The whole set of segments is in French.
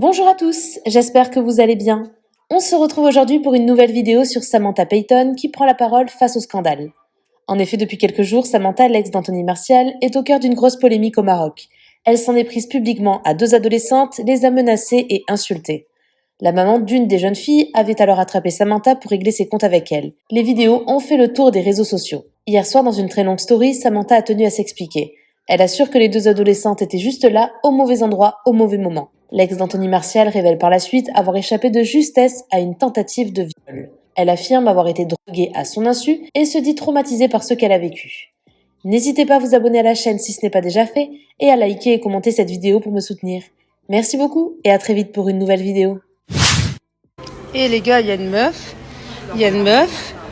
Bonjour à tous, j'espère que vous allez bien. On se retrouve aujourd'hui pour une nouvelle vidéo sur Samantha Payton qui prend la parole face au scandale. En effet, depuis quelques jours, Samantha, l'ex d'Anthony Martial, est au cœur d'une grosse polémique au Maroc. Elle s'en est prise publiquement à 2 adolescentes, les a menacées et insultées. La maman d'une des jeunes filles avait alors attrapé Samantha pour régler ses comptes avec elle. Les vidéos ont fait le tour des réseaux sociaux. Hier soir, dans une très longue story, Samantha a tenu à s'expliquer. Elle assure que les 2 adolescentes étaient juste là, au mauvais endroit, au mauvais moment. L'ex d'Anthony Martial révèle par la suite avoir échappé de justesse à une tentative de viol. Elle affirme avoir été droguée à son insu et se dit traumatisée par ce qu'elle a vécu. N'hésitez pas à vous abonner à la chaîne si ce n'est pas déjà fait et à liker et commenter cette vidéo pour me soutenir. Merci beaucoup et à très vite pour une nouvelle vidéo. Et les gars, il y a une meuf,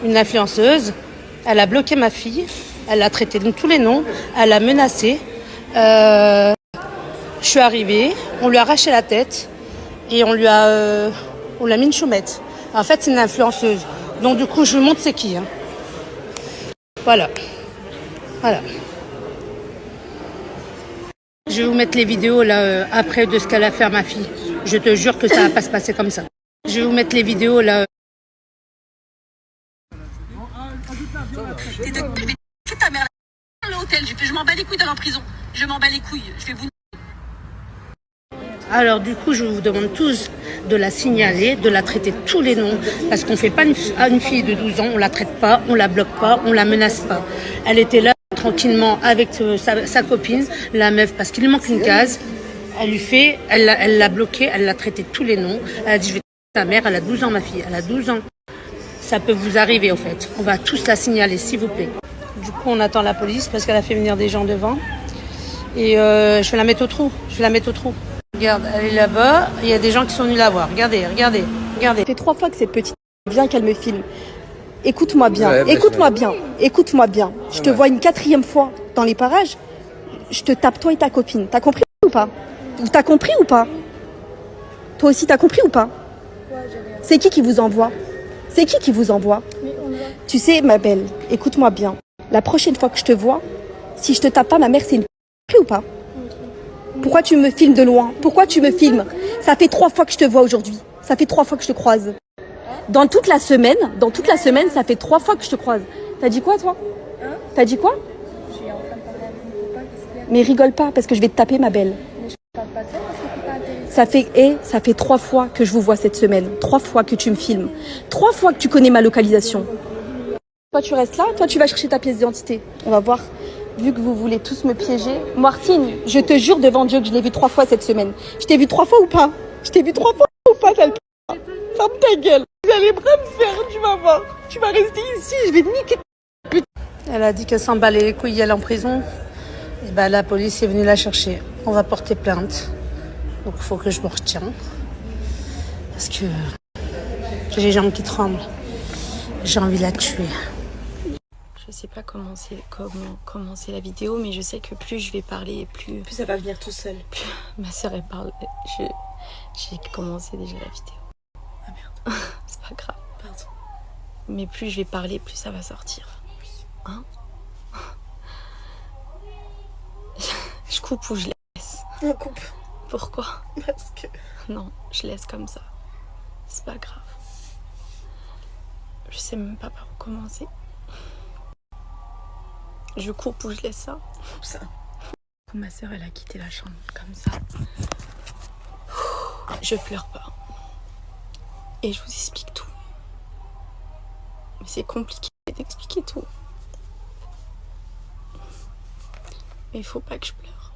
une influenceuse, elle a bloqué ma fille, elle l'a traitée de tous les noms, elle l'a menacée. Je suis arrivée, on lui a arraché la tête et on lui a mis une choumette. En fait, c'est une influenceuse. Donc du coup, je vous montre c'est qui. Hein. Voilà. Je vais vous mettre les vidéos là après de ce qu'elle a fait à ma fille. Je te jure que ça va pas se passer comme ça. Je vais vous mettre les vidéos là. Fais ta mère l'hôtel, je m'en bats les couilles d'aller en prison. Je m'en bats les couilles, je vais vous... Alors du coup, je vous demande tous de la signaler, de la traiter de tous les noms, parce qu'on fait pas à une fille de 12 ans, on la traite pas, on la bloque pas, on la menace pas. Elle était là tranquillement avec sa copine, la meuf, parce qu'il lui manque une case. Elle l'a bloquée, elle l'a traité de tous les noms. Elle a dit je vais ta mère, elle a 12 ans ma fille, elle a 12 ans. Ça peut vous arriver en fait. On va tous la signaler s'il vous plaît. Du coup, on attend la police parce qu'elle a fait venir des gens devant. Et je vais la mettre au trou. Regarde, elle est là-bas. Il y a des gens qui sont venus la voir. Regardez. Ça fait 3 fois que cette petite vient qu'elle me filme. Écoute-moi bien, Ouais, écoute-moi bien. Je te vois une 4e fois dans les parages. Je te tape toi et ta copine. T'as compris ou pas? Toi aussi t'as compris ou pas? C'est qui vous envoie? Tu sais ma belle, écoute-moi bien. La prochaine fois que je te vois, si je te tape pas, ma mère c'est une compris ou pas? Pourquoi tu me filmes de loin? Pourquoi tu me filmes? Ça fait 3 fois que je te vois aujourd'hui. Ça fait 3 fois que je te croise. Dans toute la semaine, ça fait 3 fois que je te croise. T'as dit quoi, toi? T'as dit quoi? Je suis en train de parler avec mon copain, qu'est-ce qu'il y a? Mais rigole pas, parce que je vais te taper, ma belle. Mais je parle pas de ça parce que t'es pas intéressée. Ça fait 3 fois que je vous vois cette semaine. 3 fois que tu me filmes. 3 fois que tu connais ma localisation. Toi, tu restes là. Toi, tu vas chercher ta pièce d'identité. On va voir. Vu que vous voulez tous me piéger. Martine, je te jure devant Dieu que je l'ai vu 3 fois cette semaine. Je t'ai vu 3 fois ou pas? Ferme ta gueule. Tu vas les bras me faire, tu vas voir. Tu vas rester ici, je vais te niquer. Elle a dit qu'elle s'en bat les couilles, elle est en prison. Et ben, la police est venue la chercher. On va porter plainte. Donc il faut que je me retienne. Parce que j'ai les jambes qui tremblent. J'ai envie de la tuer. Je sais pas comment commencer la vidéo, mais je sais que plus je vais parler, plus Ça va venir tout seul. ma sœur elle parle. J'ai commencé déjà la vidéo. Ah merde. C'est pas grave. Pardon. Mais plus je vais parler, plus ça va sortir. Hein? Je coupe ou je laisse? On coupe. Pourquoi? Parce que... Non, je laisse comme ça. C'est pas grave. Je sais même pas par où commencer. Je coupe ou je laisse ça? Ça. Ma sœur, elle a quitté la chambre comme ça. Je pleure pas. Et je vous explique tout. Mais c'est compliqué d'expliquer tout. Mais il faut pas que je pleure.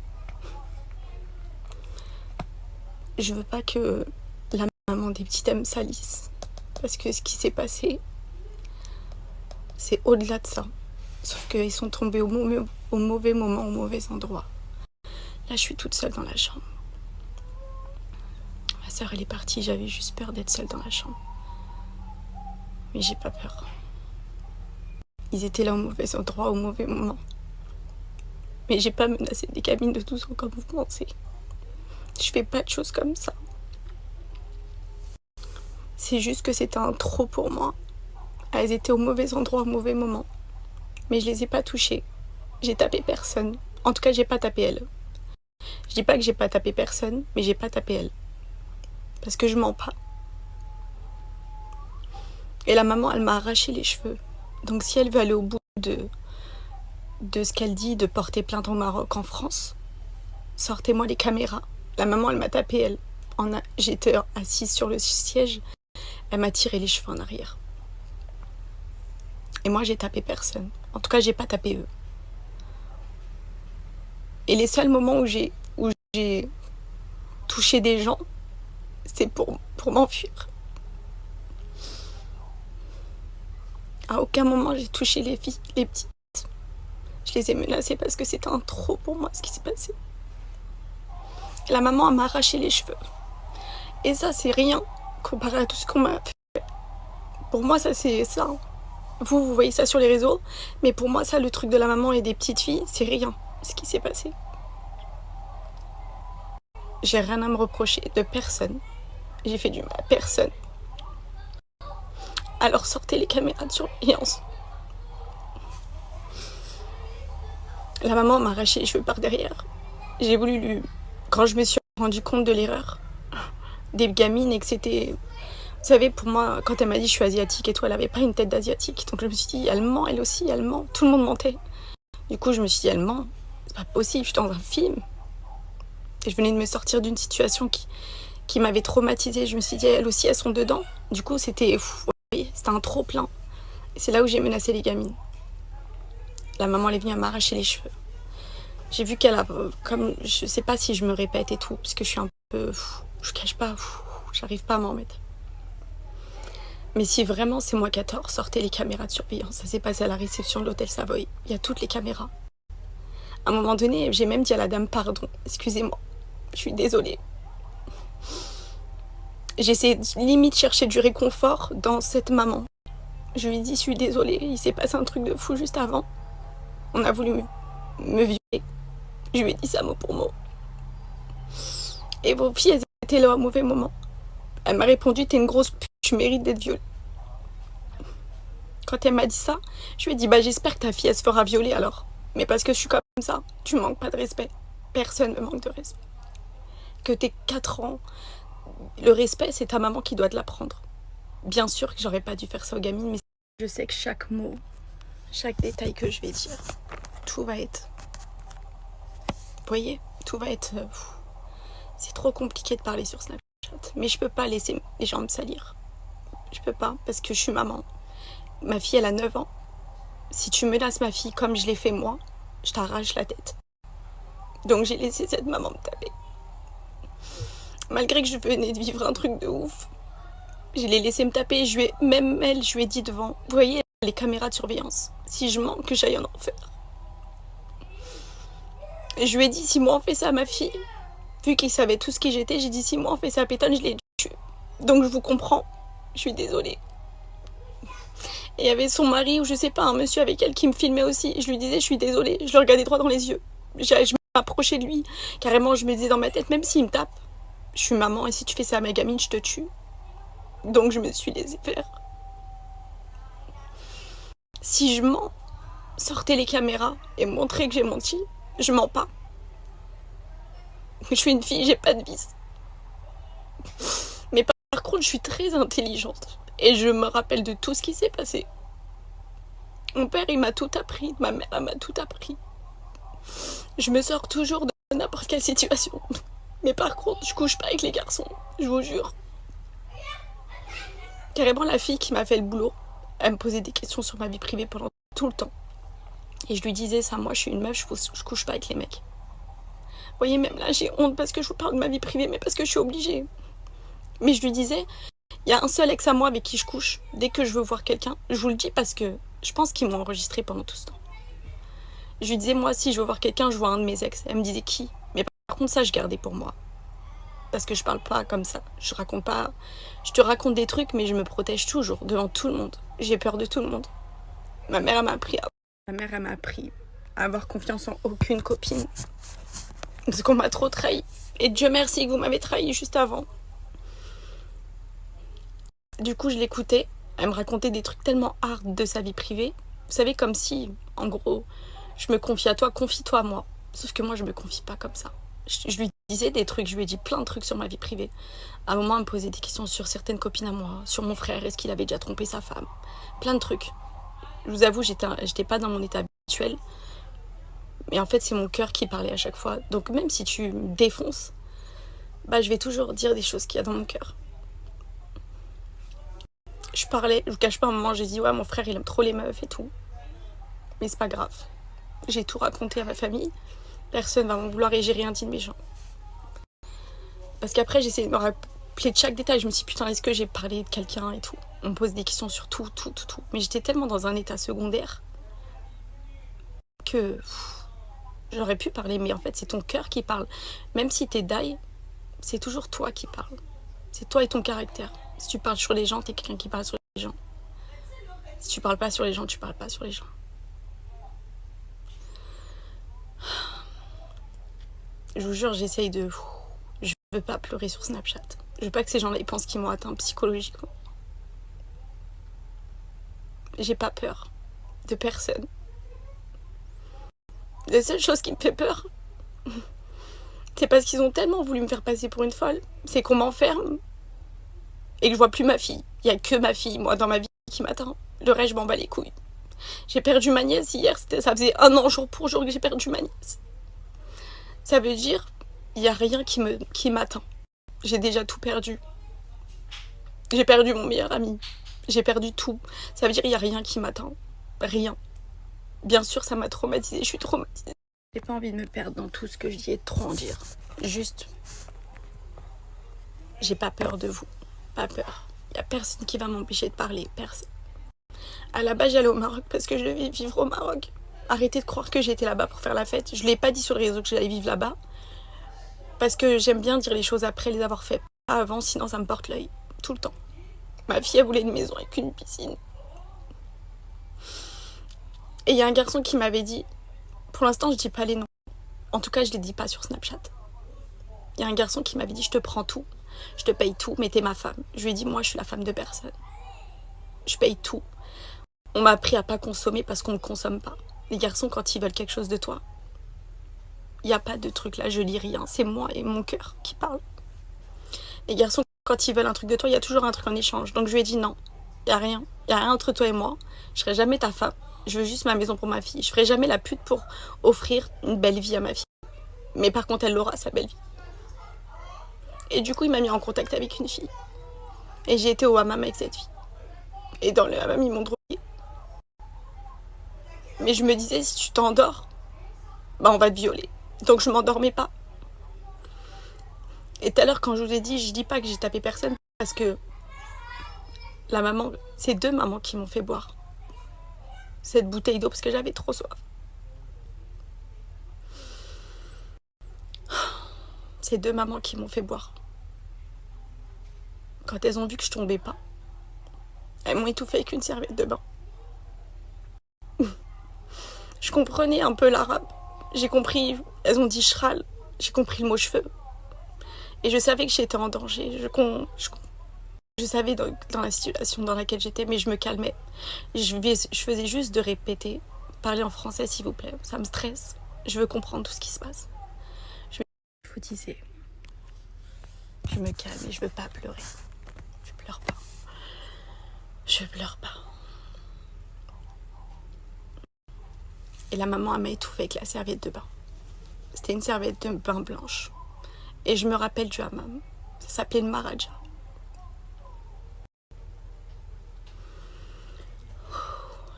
Je veux pas que la maman des petites me salisse. Parce que ce qui s'est passé, c'est au-delà de ça. Sauf qu'ils sont tombés au mauvais moment, au mauvais endroit. Là, je suis toute seule dans la chambre. Ma sœur, elle est partie. J'avais juste peur d'être seule dans la chambre. Mais j'ai pas peur. Ils étaient là au mauvais endroit, au mauvais moment. Mais j'ai pas menacé des gamines de 12 ans comme vous pensez. Je fais pas de choses comme ça. C'est juste que c'était un trop pour moi. Elles étaient au mauvais endroit, au mauvais moment. Mais je les ai pas touchées. J'ai tapé personne. En tout cas, j'ai pas tapé elle. Je dis pas que j'ai pas tapé personne, mais j'ai pas tapé elle. Parce que je mens pas. Et la maman, elle m'a arraché les cheveux. Donc si elle veut aller au bout de ce qu'elle dit, de porter plainte au Maroc, en France, sortez-moi les caméras. La maman, elle m'a tapé, j'étais assise sur le siège, elle m'a tiré les cheveux en arrière. Et moi, j'ai tapé personne. En tout cas, j'ai pas tapé eux. Et les seuls moments où j'ai touché des gens, c'est pour m'enfuir. À aucun moment, j'ai touché les filles, les petites. Je les ai menacées parce que c'était un trop pour moi, ce qui s'est passé. La maman, elle m'a arraché les cheveux. Et ça, c'est rien comparé à tout ce qu'on m'a fait. Pour moi, ça, c'est ça. Vous voyez ça sur les réseaux. Mais pour moi, ça, le truc de la maman et des petites filles, c'est rien, ce qui s'est passé. J'ai rien à me reprocher de personne. J'ai fait du mal à personne. Alors sortez les caméras de surveillance. La maman m'a arraché les cheveux par derrière. J'ai voulu lui... Quand je me suis rendu compte de l'erreur des gamines et que c'était... Vous savez, pour moi, quand elle m'a dit je suis asiatique et tout, elle avait pas une tête d'asiatique. Donc je me suis dit, elle ment, elle aussi, elle ment. Tout le monde mentait. Du coup, je me suis dit, elle ment. C'est pas possible, je suis dans un film. Et je venais de me sortir d'une situation qui m'avait traumatisée. Je me suis dit, elles aussi, elles sont dedans. Du coup, c'était un trop plein. Et c'est là où j'ai menacé les gamines. La maman, elle est venue m'arracher les cheveux. J'ai vu qu'elle a... Comme, je sais pas si je me répète et tout, parce que je suis un peu... Je cache pas, j'arrive pas à m'en remettre. Mais si vraiment c'est moi qui ai tort, sortez les caméras de surveillance. Ça s'est passé à la réception de l'hôtel Savoy. Il y a toutes les caméras. À un moment donné, j'ai même dit à la dame, pardon, excusez-moi, je suis désolée. J'ai essayé limite chercher du réconfort dans cette maman. Je lui ai dit, je suis désolée, il s'est passé un truc de fou juste avant. On a voulu me violer. Je lui ai dit ça mot pour mot. Et vos filles, elles étaient là au mauvais moment. Elle m'a répondu, t'es une grosse pute, tu mérites d'être violée. Quand elle m'a dit ça, je lui ai dit, bah j'espère que ta fille, elle se fera violer alors. Mais parce que je suis comme ça, tu manques pas de respect. Personne me manque de respect. Que t'aies 4 ans, le respect, c'est ta maman qui doit te l'apprendre. Bien sûr que j'aurais pas dû faire ça aux gamines, mais je sais que chaque mot, chaque détail que je vais dire, tout va être... Vous voyez, tout va être... C'est trop compliqué de parler sur Snapchat. Mais je peux pas laisser les gens me salir. Je peux pas, parce que je suis maman. Ma fille, elle a 9 ans. Si tu menaces ma fille comme je l'ai fait moi, je t'arrache la tête. Donc j'ai laissé cette maman me taper. Malgré que je venais de vivre un truc de ouf, je l'ai laissé me taper. Même elle, je lui ai dit devant, vous voyez les caméras de surveillance, si je mens, que j'aille en enfer. Et je lui ai dit, si moi on fait ça à ma fille, vu qu'il savait tout ce qui j'étais, j'ai dit, si moi on fait ça à Pétonne, je l'ai tué. Donc je vous comprends, je suis désolée. Et il y avait son mari, ou je sais pas, un monsieur avec elle qui me filmait aussi. Je lui disais, je suis désolée, je le regardais droit dans les yeux. Je m'approchais de lui, carrément je me disais dans ma tête, même s'il me tape, je suis maman et si tu fais ça à ma gamine, je te tue. Donc je me suis laissée faire. Si je mens, sortez les caméras et montrez que j'ai menti, je mens pas. Je suis une fille, j'ai pas de vice. Mais par contre, je suis très intelligente et je me rappelle de tout ce qui s'est passé. Mon père, il m'a tout appris, ma mère, elle m'a tout appris. Je me sors toujours de n'importe quelle situation. Mais par contre, je couche pas avec les garçons, je vous jure. Carrément, la fille qui m'a fait le boulot, elle me posait des questions sur ma vie privée pendant tout le temps. Et je lui disais ça, moi je suis une meuf, je couche pas avec les mecs. Vous voyez, même là, j'ai honte parce que je vous parle de ma vie privée, mais parce que je suis obligée. Mais je lui disais, il y a un seul ex à moi avec qui je couche. Dès que je veux voir quelqu'un, je vous le dis parce que je pense qu'ils m'ont enregistré pendant tout ce temps. Je lui disais, moi, si je veux voir quelqu'un, je vois un de mes ex. Elle me disait qui? Mais par contre, ça, je gardais pour moi. Parce que je parle pas comme ça. Je raconte pas. Je te raconte des trucs, mais je me protège toujours devant tout le monde. J'ai peur de tout le monde. Ma mère, elle m'a appris à avoir confiance en aucune copine. Parce qu'on m'a trop trahi. Et Dieu merci que vous m'avez trahi juste avant. Du coup, je l'écoutais. Elle me racontait des trucs tellement hard de sa vie privée. Vous savez, comme si, en gros, je me confie à toi, confie-toi à moi. Sauf que moi, je me confie pas comme ça. Je lui disais des trucs, je lui ai dit plein de trucs sur ma vie privée. À un moment, elle me posait des questions sur certaines copines à moi, sur mon frère, est-ce qu'il avait déjà trompé sa femme. Plein de trucs. Je vous avoue, j'étais pas dans mon état habituel. Mais en fait, c'est mon cœur qui parlait à chaque fois. Donc même si tu me défonces, bah, je vais toujours dire des choses qu'il y a dans mon cœur. Je parlais, je vous cache pas, à un moment, j'ai dit, ouais, mon frère, il aime trop les meufs et tout. Mais c'est pas grave. J'ai tout raconté à ma famille. Personne va m'en vouloir et j'ai rien dit de méchant. Parce qu'après, j'essayais de me rappeler de chaque détail. Je me suis dit, putain, est-ce que j'ai parlé de quelqu'un et tout. On me pose des questions sur tout. Mais j'étais tellement dans un état secondaire que j'aurais pu parler. Mais en fait, c'est ton cœur qui parle. Même si t'es die, c'est toujours toi qui parles. C'est toi et ton caractère. Si tu parles sur les gens, t'es quelqu'un qui parle sur les gens. Si tu parles pas sur les gens, tu parles pas sur les gens. Je vous jure, j'essaye de... Je veux pas pleurer sur Snapchat. Je veux pas que ces gens-là pensent qu'ils m'ont atteint psychologiquement. J'ai pas peur de personne. La seule chose qui me fait peur, c'est parce qu'ils ont tellement voulu me faire passer pour une folle, c'est qu'on m'enferme et que je vois plus ma fille. Il y a que ma fille, moi, dans ma vie, qui m'attend. Le reste, je m'en bats les couilles. J'ai perdu ma nièce hier, ça faisait 1 an jour pour jour que j'ai perdu ma nièce. Ça veut dire, il n'y a rien qui m'atteint. J'ai déjà tout perdu. J'ai perdu mon meilleur ami. J'ai perdu tout. Ça veut dire, il n'y a rien qui m'atteint. Rien. Bien sûr, ça m'a traumatisée. Je suis traumatisée. J'ai pas envie de me perdre dans tout ce que je dis et de trop en dire. Juste, j'ai pas peur de vous. Pas peur. Il n'y a personne qui va m'empêcher de parler. Personne. À la base, j'allais au Maroc parce que je devais vivre au Maroc. Arrêtez de croire que j'étais là-bas pour faire la fête. Je ne l'ai pas dit sur les réseaux que j'allais vivre là-bas. Parce que j'aime bien dire les choses après les avoir faites. Pas avant, sinon ça me porte l'œil. Tout le temps. Ma fille, elle voulait une maison avec une piscine. Et il y a un garçon qui m'avait dit... Pour l'instant, je dis pas les noms. En tout cas, je les dis pas sur Snapchat. Il y a un garçon qui m'avait dit, je te prends tout. Je te paye tout, mais t'es ma femme. Je lui ai dit, moi, je suis la femme de personne. Je paye tout. On m'a appris à pas consommer parce qu'on ne consomme pas. Les garçons, quand ils veulent quelque chose de toi, il n'y a pas de truc là, je lis rien. C'est moi et mon cœur qui parlent. Les garçons, quand ils veulent un truc de toi, il y a toujours un truc en échange. Donc je lui ai dit non, il n'y a rien. Il n'y a rien entre toi et moi. Je ne serai jamais ta femme. Je veux juste ma maison pour ma fille. Je ne ferai jamais la pute pour offrir une belle vie à ma fille. Mais par contre, elle aura sa belle vie. Et du coup, il m'a mis en contact avec une fille. Et j'ai été au hammam avec cette fille. Et dans le hammam, ils m'ont droguée. Mais je me disais, si tu t'endors, bah on va te violer. Donc je m'endormais pas. Et tout à l'heure, quand je vous ai dit, je dis pas que j'ai tapé personne, parce que la maman, c'est 2 mamans qui m'ont fait boire cette bouteille d'eau, parce que j'avais trop soif. C'est 2 mamans qui m'ont fait boire. Quand elles ont vu que je tombais pas, elles m'ont étouffée avec une serviette de bain. Je comprenais un peu l'arabe. J'ai compris, elles ont dit chral. J'ai compris le mot cheveux. Et je savais que j'étais en danger. Je savais dans la situation dans laquelle j'étais, mais je me calmais. Je faisais juste de répéter. Parlez en français, s'il vous plaît. Ça me stresse. Je veux comprendre tout ce qui se passe. Je vous disais, je me calme et je veux pas pleurer. Je pleure pas. Je pleure pas. Et la maman, elle m'a étouffée avec la serviette de bain. C'était une serviette de bain blanche. Et je me rappelle du hammam. Ça s'appelait le Maharaja.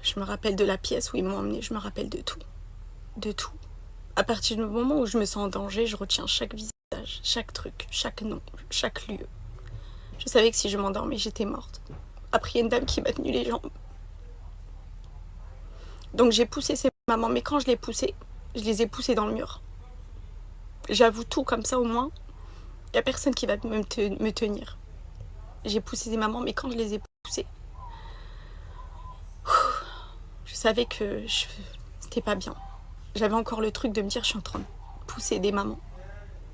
Je me rappelle de la pièce où ils m'ont emmenée. Je me rappelle de tout. De tout. À partir du moment où je me sens en danger, je retiens chaque visage, chaque truc, chaque nom, chaque lieu. Je savais que si je m'endormais, j'étais morte. Après, il y a une dame qui m'a tenu les jambes. Donc j'ai poussé ces mamans, mais quand je les ai poussées dans le mur. J'avoue tout comme ça au moins. Il n'y a personne qui va me tenir. J'ai poussé des mamans, mais quand je les ai poussées, je savais que c'était pas bien. J'avais encore le truc de me dire, je suis en train de pousser des mamans.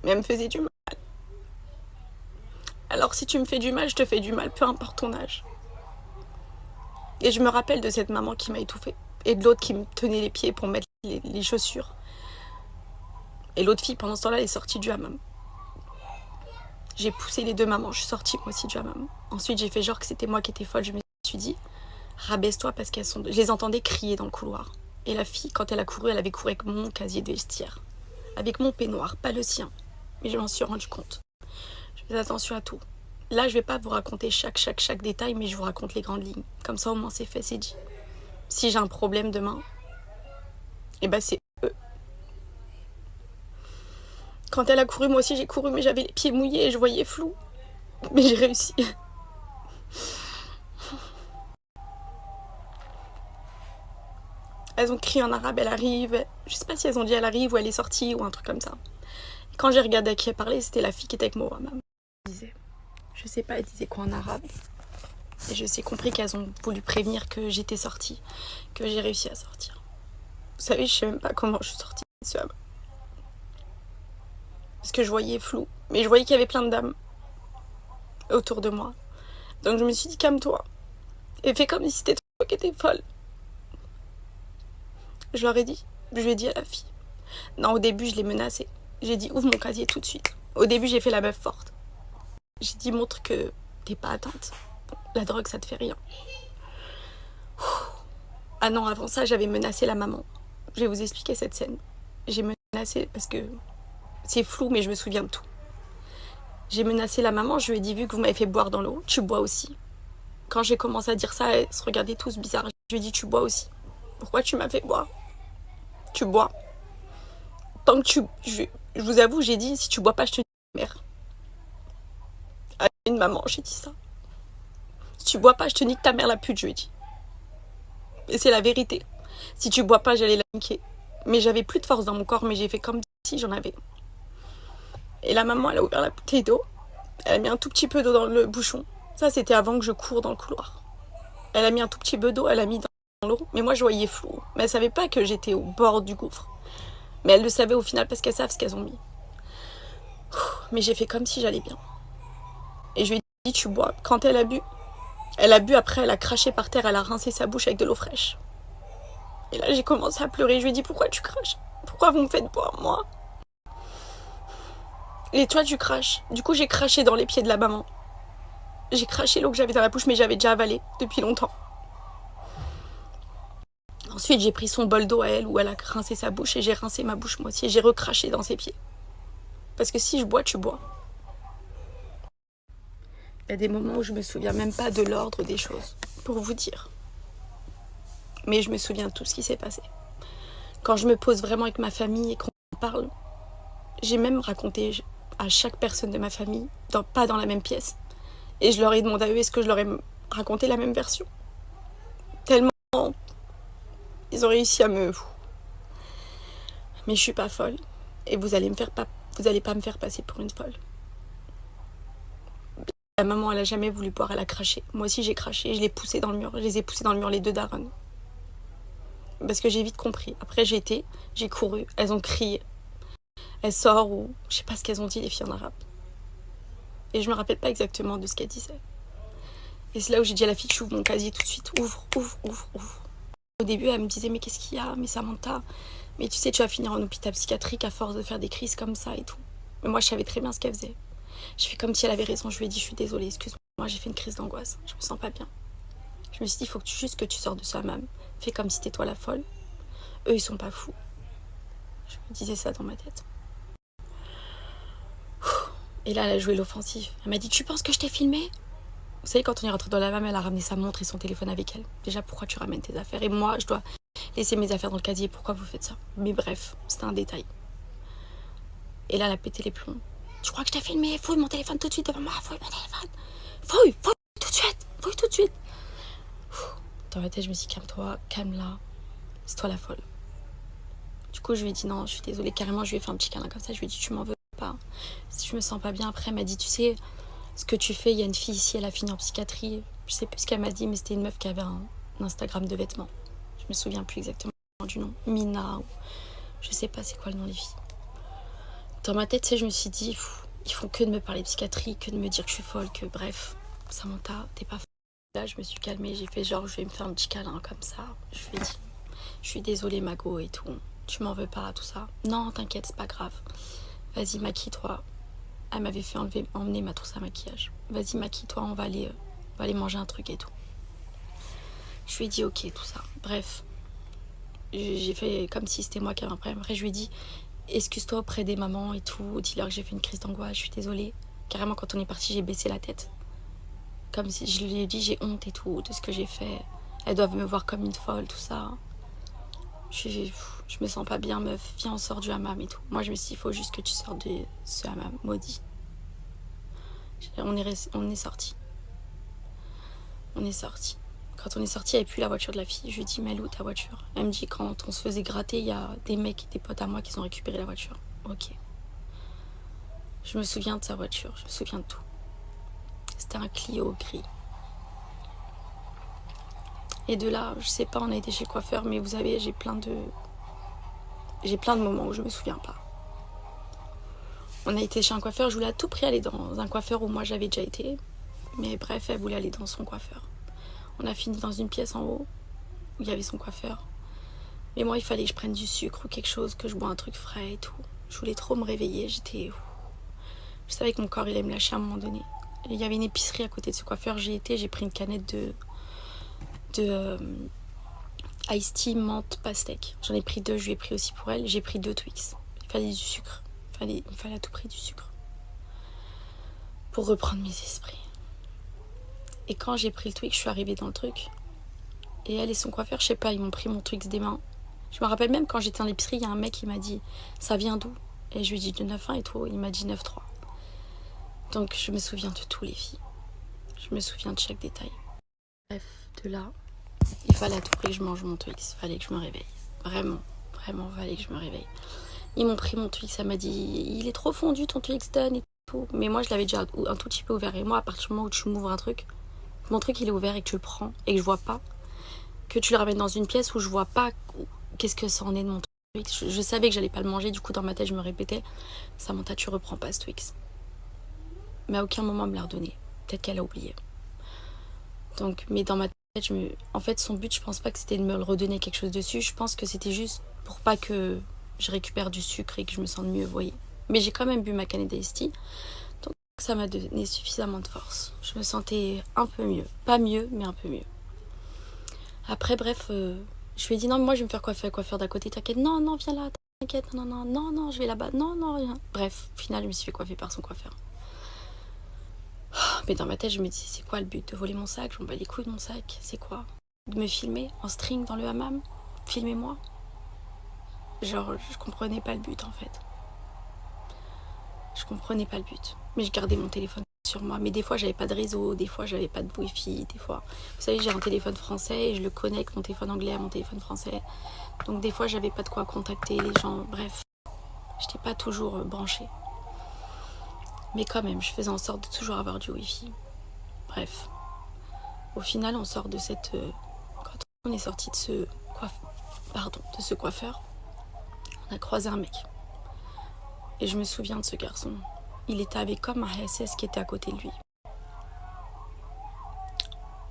Mais elles me faisaient du mal. Alors si tu me fais du mal, je te fais du mal, peu importe ton âge. Et je me rappelle de cette maman qui m'a étouffée. Et de l'autre qui me tenait les pieds pour mettre les chaussures. Et l'autre fille, pendant ce temps-là, elle est sortie du hammam. J'ai poussé les deux mamans, je suis sortie moi aussi du hammam. Ensuite, j'ai fait genre que c'était moi qui étais folle. Je me suis dit, rabaisse-toi parce qu'elles sont... Je les entendais crier dans le couloir. Et la fille, quand elle a couru, elle avait couru avec mon casier de vestiaire. Avec mon peignoir, pas le sien. Mais je m'en suis rendu compte. Je fais attention à tout. Là, je vais pas vous raconter chaque détail, mais je vous raconte les grandes lignes. Comme ça, au moins, c'est fait, c'est dit. Si j'ai un problème demain, et ben c'est eux. Quand elle a couru, moi aussi j'ai couru, mais j'avais les pieds mouillés et je voyais flou. Mais j'ai réussi. Elles ont crié en arabe, elle arrive. Je sais pas si elles ont dit elle arrive ou elle est sortie ou un truc comme ça. Quand j'ai regardé à qui elle parlait, c'était la fille qui était avec moi. Maman disait, je sais pas, elle disait quoi en arabe. Et je sais compris qu'elles ont voulu prévenir que j'étais sortie, que j'ai réussi à sortir. Vous savez, je sais même pas comment je suis sortie. Parce que je voyais flou. Mais je voyais qu'il y avait plein de dames autour de moi. Donc je me suis dit, calme-toi. Et fais comme si c'était toi qui étais folle. Je leur ai dit. Je lui ai dit à la fille. Non, au début, je l'ai menacée. J'ai dit, ouvre mon casier tout de suite. Au début, j'ai fait la meuf forte. J'ai dit, montre que t'es pas atteinte. La drogue, ça te fait rien. Ah non, avant ça, j'avais menacé la maman. Je vais vous expliquer cette scène. J'ai menacé parce que c'est flou, mais je me souviens de tout. J'ai menacé la maman, je lui ai dit, vu que vous m'avez fait boire dans l'eau, tu bois aussi. Quand j'ai commencé à dire ça, elles se regardaient tous bizarres. Je lui ai dit, tu bois aussi. Pourquoi tu m'as fait boire? Tu bois. Tant que tu... Je vous avoue, j'ai dit, si tu bois pas, je te dis ta mère. À une maman, j'ai dit ça. Si tu bois pas, je te nique ta mère la pute, je lui ai dit. Et c'est la vérité. Si tu bois pas, j'allais la niquer. Mais j'avais plus de force dans mon corps, mais j'ai fait comme si j'en avais. Et la maman, elle a ouvert la bouteille d'eau. Elle a mis un tout petit peu d'eau dans le bouchon. Ça, c'était avant que je cours dans le couloir. Elle a mis un tout petit peu d'eau, elle a mis dans l'eau. Mais moi, je voyais flou. Mais elle savait pas que j'étais au bord du gouffre. Mais elle le savait au final parce qu'elles savent ce qu'elles ont mis. Mais j'ai fait comme si j'allais bien. Et je lui ai dit, tu bois. Quand elle a bu après, elle a craché par terre, elle a rincé sa bouche avec de l'eau fraîche. Et là, j'ai commencé à pleurer. Je lui ai dit, pourquoi tu craches? Pourquoi vous me faites boire, moi? Et toi, tu craches. Du coup, j'ai craché dans les pieds de la maman. J'ai craché l'eau que j'avais dans la bouche, mais j'avais déjà avalé depuis longtemps. Ensuite, j'ai pris son bol d'eau à elle, où elle a rincé sa bouche, et j'ai rincé ma bouche moi aussi, et j'ai recraché dans ses pieds. Parce que si je bois, tu bois. Il y a des moments où je me souviens même pas de l'ordre des choses, pour vous dire. Mais je me souviens de tout ce qui s'est passé. Quand je me pose vraiment avec ma famille et qu'on parle, j'ai même raconté à chaque personne de ma famille, pas dans la même pièce. Et je leur ai demandé à eux, est-ce que je leur ai raconté la même version? Tellement ils ont réussi à me... Mais je suis pas folle. Et vous allez pas me faire passer pour une folle. La maman, elle a jamais voulu boire, elle a craché. Moi aussi, j'ai craché, je l'ai poussé dans le mur. Je les ai poussés dans le mur, les deux darons. Parce que j'ai vite compris. Après, j'ai couru, elles ont crié. Elles sortent ou... Je sais pas ce qu'elles ont dit, les filles en arabe. Et je me rappelle pas exactement de ce qu'elles disaient. Et c'est là où j'ai dit à la fille, tu ouvres mon casier tout de suite. Ouvre. Au début, elle me disait, mais qu'est-ce qu'il y a? Mais Samantha, mais tu sais, tu vas finir en hôpital psychiatrique à force de faire des crises comme ça et tout. Mais moi, je savais très bien ce qu'elle faisait. Je fais comme si elle avait raison. Je lui ai dit, je suis désolée, excuse-moi, j'ai fait une crise d'angoisse. Je me sens pas bien. Je me suis dit, il faut juste que tu sors de ça, mam. Fais comme si t'es toi la folle. Eux, ils sont pas fous. Je me disais ça dans ma tête. Et là, elle a joué l'offensive. Elle m'a dit, tu penses que je t'ai filmé? Vous savez, quand on est rentré dans la van, elle a ramené sa montre et son téléphone avec elle. Déjà, pourquoi tu ramènes tes affaires? Et moi, je dois laisser mes affaires dans le casier. Pourquoi vous faites ça? Mais bref, c'était un détail. Et là, elle a pété les plombs. Tu crois que je t'ai filmé? Fouille mon téléphone tout de suite devant moi. Fouille mon téléphone. Fouille tout de suite. Fouille tout de suite. Dans ma tête, je me suis dit, calme-toi, calme-la. C'est toi la folle. Du coup, je lui ai dit, non, je suis désolée. Carrément, je lui ai fait un petit câlin comme ça. Je lui ai dit, tu m'en veux pas. Si je me sens pas bien, après, elle m'a dit, tu sais, ce que tu fais, il y a une fille ici, elle a fini en psychiatrie. Je sais plus ce qu'elle m'a dit, mais c'était une meuf qui avait un Instagram de vêtements. Je me souviens plus exactement du nom. Mina, ou je sais pas c'est quoi le nom des filles. Dans ma tête, tu sais, je me suis dit, ils font que de me parler de psychiatrie, que de me dire que je suis folle, que bref, Samantha, t'es pas folle. Là, je me suis calmée, j'ai fait genre, je vais me faire un petit câlin comme ça. Je lui ai dit, je suis désolée, Mago et tout. Tu m'en veux pas, tout ça. Non, t'inquiète, c'est pas grave. Vas-y, maquille-toi. Elle m'avait fait emmener ma trousse à maquillage. Vas-y, maquille-toi, on va aller manger un truc et tout. Je lui ai dit ok, tout ça. Bref, j'ai fait comme si c'était moi qui avais un problème. Après, je lui ai dit, excuse-toi auprès des mamans et tout. Dis-leur que j'ai fait une crise d'angoisse, je suis désolée. Carrément, quand on est parti, j'ai baissé la tête. Comme si je lui ai dit, j'ai honte et tout de ce que j'ai fait. Elles doivent me voir comme une folle, tout ça. Je me sens pas bien, meuf. Viens, on sort du hammam et tout. Moi, je me suis dit, il faut juste que tu sortes de ce hammam maudit. On est sortis. On est sortis. Quand on est sorti, il n'y avait plus la voiture de la fille. Je lui ai dit, mais elle est où ta voiture? Elle me dit, quand on se faisait gratter, il y a des mecs, des potes à moi qui ont récupéré la voiture. Ok. Je me souviens de sa voiture, je me souviens de tout. C'était un Clio gris. Et de là, je sais pas, on a été chez le coiffeur, mais vous savez, j'ai plein de moments où je me souviens pas. On a été chez un coiffeur, je voulais à tout prix aller dans un coiffeur où moi j'avais déjà été. Mais bref, elle voulait aller dans son coiffeur. On a fini dans une pièce en haut, où il y avait son coiffeur. Mais moi, il fallait que je prenne du sucre ou quelque chose, que je bois un truc frais et tout. Je voulais trop me réveiller, je savais que mon corps, il allait me lâcher à un moment donné. Et il y avait une épicerie à côté de ce coiffeur, j'ai pris une canette de Ice Tea menthe pastèque. J'en ai pris 2, je lui ai pris aussi pour elle. J'ai pris 2 Twix. Il fallait du sucre. Il fallait à tout prix du sucre. Pour reprendre mes esprits. Et quand j'ai pris le Twix, je suis arrivée dans le truc. Et elle et son coiffeur, je sais pas, ils m'ont pris mon Twix des mains. Je me rappelle même quand j'étais dans l'épicerie, il y a un mec qui m'a dit, ça vient d'où? Et je lui ai dit de 9-1 et tout. Il m'a dit 9-3. Donc je me souviens de tous les filles. Je me souviens de chaque détail. Bref, de là, il fallait à tout prix que je mange mon Twix. Il fallait que je me réveille. Vraiment, vraiment, il fallait que je me réveille. Ils m'ont pris mon Twix, elle m'a dit, il est trop fondu ton Twix, donne et tout. Mais moi, je l'avais déjà un tout petit peu ouvert. Et moi, à partir du moment où tu m'ouvres un truc, mon truc il est ouvert et que tu le prends et que je vois pas, que tu le ramènes dans une pièce où je vois pas qu'est-ce que ça en est de mon Twix. Je savais que j'allais pas le manger, du coup dans ma tête je me répétais, Samantha, tu reprends pas ce Twix. Mais à aucun moment elle me l'a redonné. Peut-être qu'elle a oublié. Donc, mais dans ma tête, en fait son but, je pense pas que c'était de me le redonner quelque chose dessus, je pense que c'était juste pour pas que je récupère du sucre et que je me sente mieux, vous voyez. Mais j'ai quand même bu ma canette d'Ice Tea. Ça m'a donné suffisamment de force. Je me sentais un peu mieux. Pas mieux, mais un peu mieux. Après, bref, je lui ai dit non, moi je vais me faire coiffer, coiffeur d'à côté, t'inquiète. Non, non, viens là, t'inquiète, non, je vais là-bas. Non, rien. Bref, au final, je me suis fait coiffer par son coiffeur. Mais dans ma tête, je me dis, c'est quoi le but? De voler mon sac? Je m'en bats les couilles de mon sac. C'est quoi? De me filmer en string dans le hammam? Filmez-moi. Genre, je comprenais pas le but en fait. Je comprenais pas le but. Mais je gardais mon téléphone sur moi. Mais des fois, j'avais pas de réseau. Des fois, j'avais pas de Wi-Fi. Des fois, vous savez, j'ai un téléphone français et je le connecte, mon téléphone anglais à mon téléphone français. Donc des fois, j'avais pas de quoi contacter les gens. Bref, j'étais pas toujours branchée. Mais quand même, je faisais en sorte de toujours avoir du Wi-Fi. Bref. Au final, on sort de cette... quand on est sorti de ce coiffeur, on a croisé un mec. Et je me souviens de ce garçon. Il était avec comme un SS qui était à côté de lui.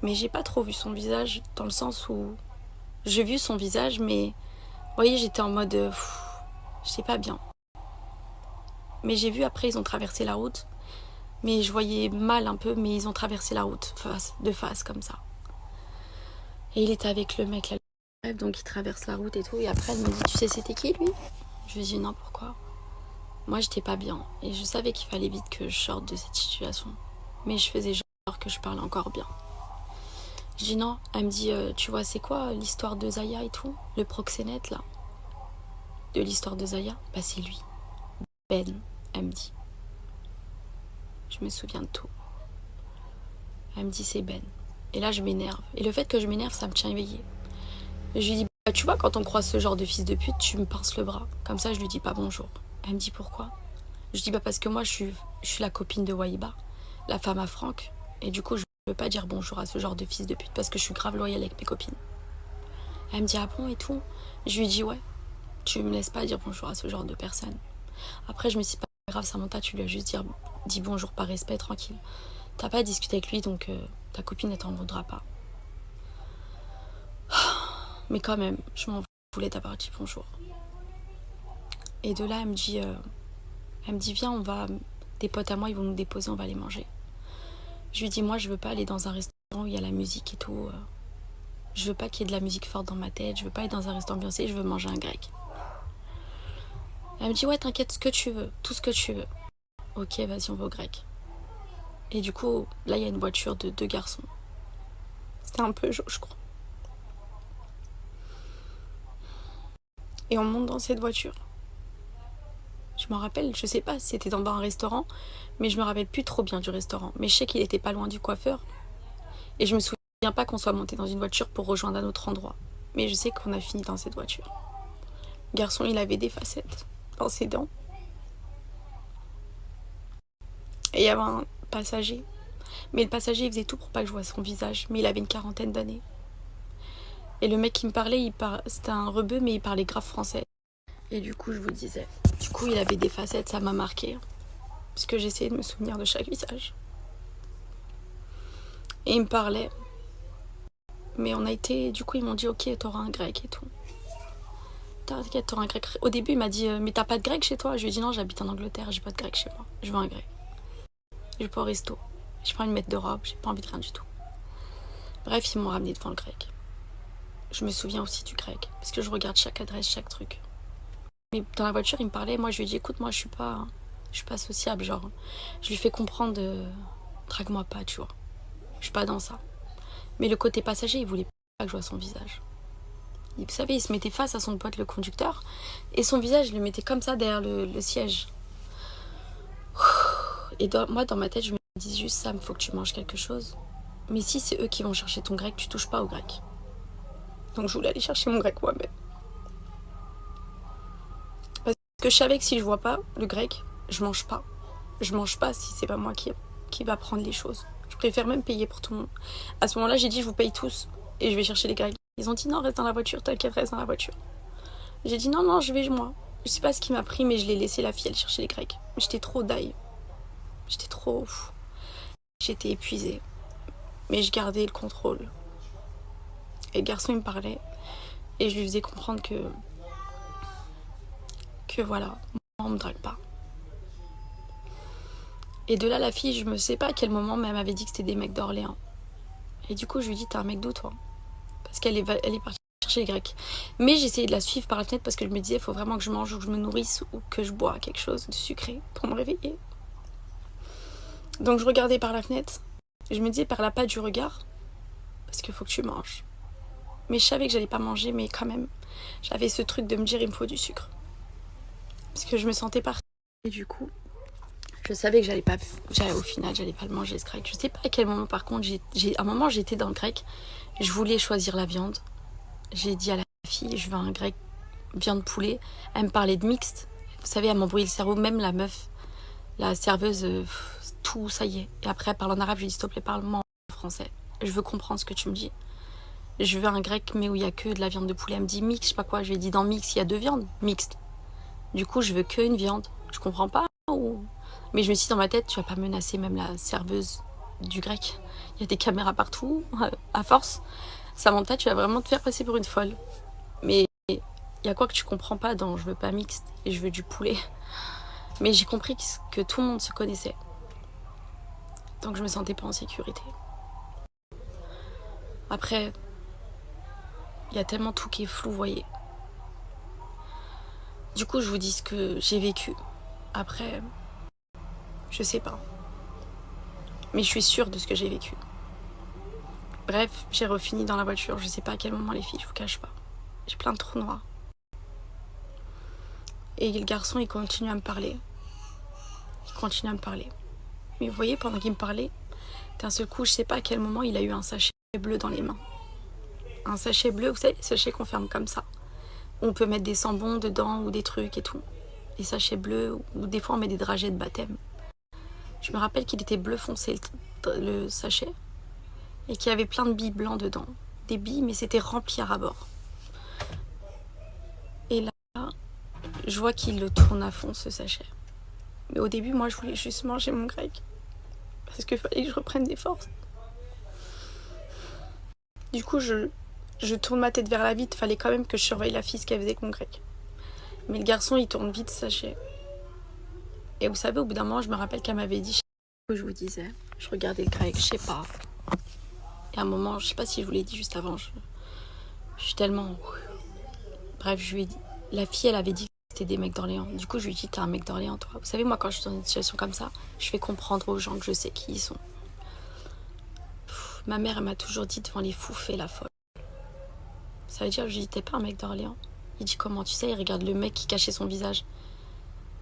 Mais j'ai pas trop vu son visage, dans le sens où... J'ai vu son visage, mais... Vous voyez, j'étais en mode... j'étais pas bien. Mais j'ai vu après, ils ont traversé la route. Mais je voyais mal un peu, mais ils ont traversé la route, de face, comme ça. Et il était avec le mec là. Bref, donc il traverse la route et tout. Et après, elle me dit, tu sais c'était qui, lui? Je lui dis, non, pourquoi? Moi, j'étais pas bien. Et je savais qu'il fallait vite que je sorte de cette situation. Mais je faisais genre que je parlais encore bien. Je dis non. Elle me dit, tu vois, c'est quoi l'histoire de Zaya et tout? Le proxénète, là. De l'histoire de Zaya? Bah, c'est lui. Ben, elle me dit. Je me souviens de tout. Elle me dit, c'est Ben. Et là, je m'énerve. Et le fait que je m'énerve, ça me tient éveillée. Et je lui dis, bah, tu vois, quand on croise ce genre de fils de pute, tu me pinces le bras. Comme ça, je lui dis pas bonjour. Elle me dit pourquoi? Je dis bah parce que moi je suis la copine de Wahiba, la femme à Franck, et du coup je ne peux pas dire bonjour à ce genre de fils de pute parce que je suis grave loyale avec mes copines. Elle me dit ah bon et tout. Je lui dis ouais, tu me laisses pas dire bonjour à ce genre de personne. Après je me suis dit pas grave Samantha, tu lui as juste dit bonjour par respect, tranquille. T'as pas discuté avec lui donc ta copine ne t'en voudra pas. Mais quand même, je m'en voulais d'avoir dit bonjour. Et de là, elle me dit viens, on va, des potes à moi, ils vont nous déposer, on va aller manger. Je lui dis moi, je veux pas aller dans un restaurant où il y a la musique et tout. Je veux pas qu'il y ait de la musique forte dans ma tête, je veux pas aller dans un restaurant ambiancé, je veux manger un grec. Elle me dit ouais, t'inquiète, ce que tu veux, tout ce que tu veux. Ok, vas-y, on va au grec. Et du coup, là, il y a une voiture de 2 garçons. C'était un peu chaud, je crois. Et on monte dans cette voiture. Je m'en rappelle, je sais pas si c'était dans un restaurant, mais je me rappelle plus trop bien du restaurant. Mais je sais qu'il était pas loin du coiffeur. Et je me souviens pas qu'on soit monté dans une voiture pour rejoindre un autre endroit. Mais je sais qu'on a fini dans cette voiture. Le garçon, il avait des facettes dans ses dents. Et il y avait un passager. Mais le passager, il faisait tout pour pas que je voie son visage. Mais il avait une 40aine d'années. Et le mec qui me parlait, c'était un rebeu, mais il parlait grave français. Et du coup, je vous disais. Du coup, il avait des facettes, ça m'a marqué. Parce que j'essayais de me souvenir de chaque visage. Et il me parlait. Mais on a été... Du coup, ils m'ont dit, ok, t'auras un grec et tout. T'inquiète, t'auras un grec. Au début, il m'a dit, mais t'as pas de grec chez toi? Je lui ai dit, non, j'habite en Angleterre, j'ai pas de grec chez moi. Je veux un grec. Je vais pas au resto. J'ai pas envie de mettre de robe, j'ai pas envie de rien du tout. Bref, ils m'ont ramené devant le grec. Je me souviens aussi du grec. Parce que je regarde chaque adresse, chaque truc. Mais dans la voiture, il me parlait. Moi, je lui ai dit, écoute, moi, je suis pas sociable. Genre, je lui fais comprendre, drague-moi pas, tu vois. Je suis pas dans ça. Mais le côté passager, il voulait pas que je vois son visage. Vous savez, il se mettait face à son pote, le conducteur. Et son visage, il le mettait comme ça derrière le siège. Et moi, dans ma tête, je me dis juste, Sam, faut que tu manges quelque chose. Mais si c'est eux qui vont chercher ton grec, tu touches pas au grec. Donc je voulais aller chercher mon grec moi-même. Parce que je savais que si je vois pas le grec, je mange pas. Je mange pas si c'est pas moi qui va prendre les choses. Je préfère même payer pour tout le monde. À ce moment-là, j'ai dit, je vous paye tous et je vais chercher les grecs. Ils ont dit, non, reste dans la voiture, t'inquiète, reste dans la voiture. J'ai dit, non, non, je vais moi. Je sais pas ce qui m'a pris, mais je l'ai laissé la fille aller chercher les grecs. J'étais trop daille. J'étais trop... J'étais épuisée. Mais je gardais le contrôle. Et le garçon, il me parlait. Et je lui faisais comprendre que voilà, moi, on me drague pas. Et de là, la fille, je me sais pas à quel moment, mais elle m'avait dit que c'était des mecs d'Orléans. Et du coup, je lui dis, t'es un mec d'où, toi? Parce qu'elle est partie chercher les grecs. Mais j'essayais de la suivre par la fenêtre parce que je me disais, il faut vraiment que je mange ou que je me nourrisse ou que je bois quelque chose de sucré pour me réveiller. Donc je regardais par la fenêtre. Et je me disais, perds-la pas du regard. Parce qu'il faut que tu manges. Mais je savais que j'allais pas manger, mais quand même, j'avais ce truc de me dire, il me faut du sucre. Parce que je me sentais partie. Et du coup, je savais que au final, j'allais pas le manger, ce grec. Je sais pas à quel moment, par contre, à un moment, j'étais dans le grec. Je voulais choisir la viande. J'ai dit à la fille, je veux un grec viande poulet. Elle me parlait de mixte. Vous savez, elle m'embrouillait le cerveau, même la meuf, la serveuse, tout, ça y est. Et après, elle parle en arabe, je lui dis, s'il te plaît, parle-moi en français. Je veux comprendre ce que tu me dis. Je veux un grec, mais où il y a que de la viande de poulet. Elle me dit mix, je sais pas quoi. Je lui ai dit, dans mix, il y a 2 viandes, mixte. Du coup, je veux qu'une viande. Je comprends pas. Mais je me suis dit dans ma tête, tu vas pas menacer même la serveuse du grec. Il y a des caméras partout, à force. Samantha, tu vas vraiment te faire passer pour une folle. Mais il y a quoi que tu comprends pas dans je veux pas mixte et je veux du poulet. Mais j'ai compris que tout le monde se connaissait. Donc je me sentais pas en sécurité. Après, il y a tellement tout qui est flou, vous voyez. Du coup, je vous dis ce que j'ai vécu. Après, je sais pas. Mais je suis sûre de ce que j'ai vécu. Bref, j'ai refini dans la voiture. Je sais pas à quel moment, les filles, je vous cache pas. J'ai plein de trous noirs. Et le garçon, il continue à me parler. Mais vous voyez, pendant qu'il me parlait, d'un seul coup, je sais pas à quel moment, il a eu un sachet bleu dans les mains. Un sachet bleu, vous savez, les sachets qu'on ferme comme ça. On peut mettre des sambons dedans ou des trucs et tout. Des sachets bleus, ou des fois on met des dragées de baptême. Je me rappelle qu'il était bleu foncé, le sachet. Et qu'il y avait plein de billes blancs dedans. Des billes, mais c'était rempli à ras-bord. Et là, je vois qu'il le tourne à fond, ce sachet. Mais au début, moi, je voulais juste manger mon grec. Parce qu'il fallait que je reprenne des forces. Du coup, je tourne ma tête vers la vitre. Il fallait quand même que je surveille la fille, ce qu'elle faisait avec mon grec. Mais le garçon, il tourne vite, sachez. Et vous savez, au bout d'un moment, je me rappelle qu'elle m'avait dit, je vous disais, je regardais le grec, je sais pas. Et à un moment, je sais pas si je vous l'ai dit juste avant, je suis tellement... Bref, je lui ai dit, la fille, elle avait dit que c'était des mecs d'Orléans. Du coup, je lui ai dit, t'es un mec d'Orléans, toi. Vous savez, moi, quand je suis dans une situation comme ça, je fais comprendre aux gens que je sais qui ils sont. Ma mère, elle m'a toujours dit, devant les fous, fais la folle. Ça veut dire, je lui dis, t'es pas un mec d'Orléans. Il dit, comment tu sais? Il regarde le mec qui cachait son visage.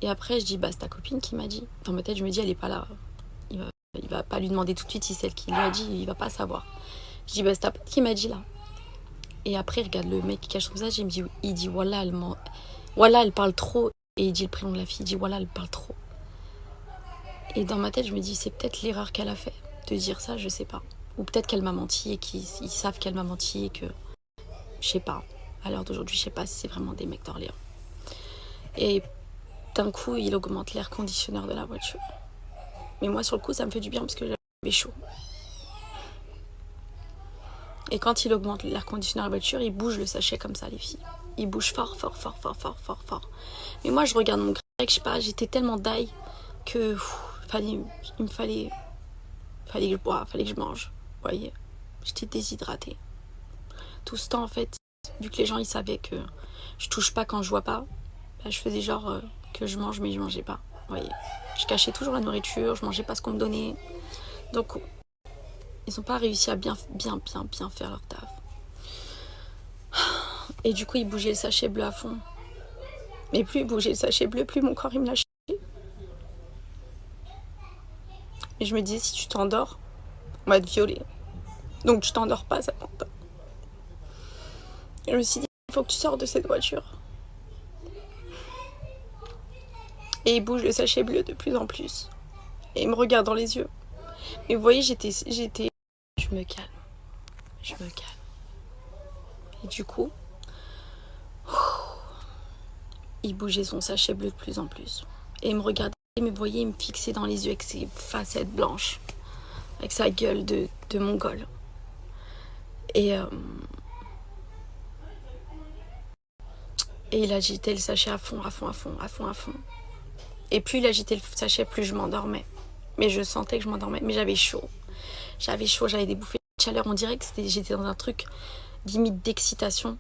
Et après, je dis, bah, c'est ta copine qui m'a dit. Dans ma tête, je me dis, elle est pas là. Il va pas lui demander tout de suite si c'est elle qui lui a dit, il va pas savoir. Je dis, bah, c'est ta pote qui m'a dit là. Et après, il regarde le mec qui cache son visage, il dit, voilà, elle parle trop. Et il dit le prénom de la fille, il dit, voilà, elle parle trop. Et dans ma tête, je me dis, c'est peut-être l'erreur qu'elle a fait de dire ça, je sais pas. Ou peut-être qu'elle m'a menti et qu'ils savent qu'elle m'a menti et que, je sais pas. À l'heure d'aujourd'hui, je sais pas si c'est vraiment des mecs d'Orléans. Et d'un coup, il augmente l'air conditionneur de la voiture. Mais moi, sur le coup, ça me fait du bien parce que j'avais chaud. Et quand il augmente l'air conditionneur de la voiture, il bouge le sachet comme ça, les filles. Il bouge fort, fort, fort, fort, fort, fort, fort. Mais moi, je regarde mon grec, je sais pas, j'étais tellement die que il me fallait que je boive, fallait que je mange. Vous voyez, j'étais déshydratée. Tout ce temps, en fait, vu que les gens, ils savaient que je touche pas quand je vois pas, bah, je faisais genre que je mange, mais je mangeais pas. Vous voyez, je cachais toujours la nourriture, je mangeais pas ce qu'on me donnait. Donc, ils n'ont pas réussi à bien faire leur taf. Et du coup, ils bougeaient le sachet bleu à fond. Mais plus ils bougeaient le sachet bleu, plus mon corps, il me lâchait. Et je me disais, si tu t'endors, on va te violer. Donc tu t'endors pas, Samantha. Et je me suis dit, il faut que tu sors de cette voiture. Et il bouge le sachet bleu de plus en plus. Et il me regarde dans les yeux. Et vous voyez, j'étais... Je me calme. Et du coup, il bougeait son sachet bleu de plus en plus. Et il me regardait, mais vous voyez, il me fixait dans les yeux avec ses facettes blanches. Avec sa gueule de mongol. Et il agitait le sachet à fond. Et plus il agitait le sachet, plus je m'endormais. Mais je sentais que je m'endormais. Mais j'avais chaud, j'avais des bouffées de chaleur. On dirait que j'étais dans un truc limite d'excitation.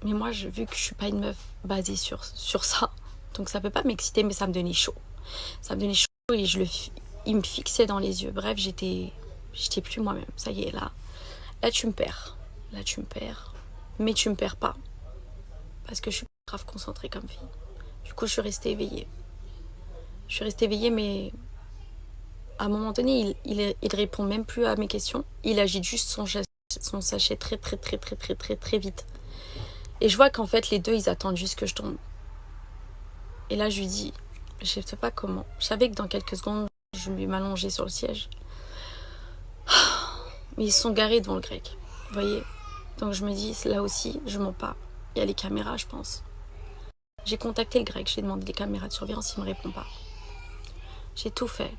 Mais moi, vu que je suis pas une meuf basée sur ça, donc ça peut pas m'exciter, mais ça me donnait chaud. Et il me fixait dans les yeux. Bref, j'étais plus moi-même. Ça y est, là tu me perds. Mais tu me perds pas. Parce que je suis grave concentrée comme fille. Du coup, je suis restée éveillée. Mais à un moment donné, il répond même plus à mes questions. Il agite juste son sachet très vite. Et je vois qu'en fait, les deux, ils attendent juste que je tombe. Et là, je lui dis, je sais pas comment. Je savais que dans quelques secondes, je vais m'allonger sur le siège. Mais ils se sont garés devant le grec. Vous voyez? Donc je me dis, là aussi, je mens pas. Il y a les caméras, je pense. J'ai contacté le grec, j'ai demandé les caméras de surveillance, il me répond pas. J'ai tout fait.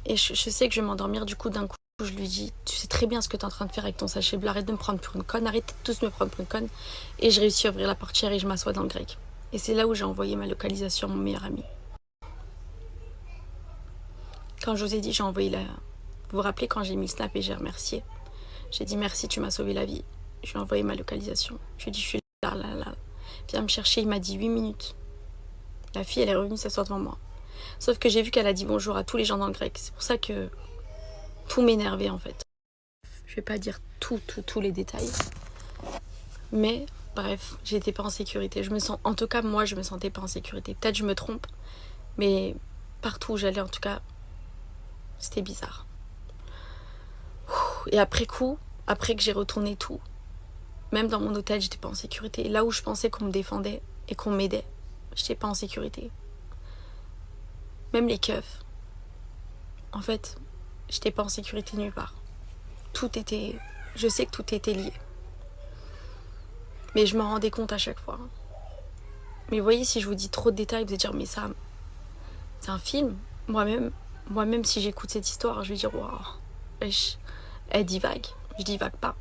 Et je sais que je vais m'endormir, du coup, d'un coup, je lui dis, tu sais très bien ce que tu es en train de faire avec ton sachet bleu, arrête de me prendre pour une conne, arrête de tous me prendre pour une conne. Et je réussis à ouvrir la portière et je m'assois dans le grec. Et c'est là où j'ai envoyé ma localisation à mon meilleur ami. Quand je vous ai dit, j'ai envoyé la... Vous vous rappelez quand j'ai mis le snap et j'ai remercié? J'ai dit merci, tu m'as sauvé la vie. Je lui ai envoyé ma localisation. Je lui ai dit, je suis là. Viens me chercher, il m'a dit 8 minutes. La fille, elle est revenue s'asseoir devant moi. Sauf que j'ai vu qu'elle a dit bonjour à tous les gens dans le grec. C'est pour ça que tout m'énervait en fait. Je vais pas dire tous les détails. Mais bref, j'étais pas en sécurité. En tout cas, moi, je me sentais pas en sécurité. Peut-être je me trompe, mais partout où j'allais, en tout cas, c'était bizarre. Et après coup, après que j'ai retourné tout, même dans mon hôtel, j'étais pas en sécurité. Là où je pensais qu'on me défendait et qu'on m'aidait, j'étais pas en sécurité. Même les keufs. En fait, j'étais pas en sécurité nulle part. Je sais que tout était lié. Mais je m'en rendais compte à chaque fois. Mais vous voyez, si je vous dis trop de détails, vous allez dire, mais ça, c'est un film. Moi-même, si j'écoute cette histoire, je vais dire, waouh, elle divague. Je divague pas.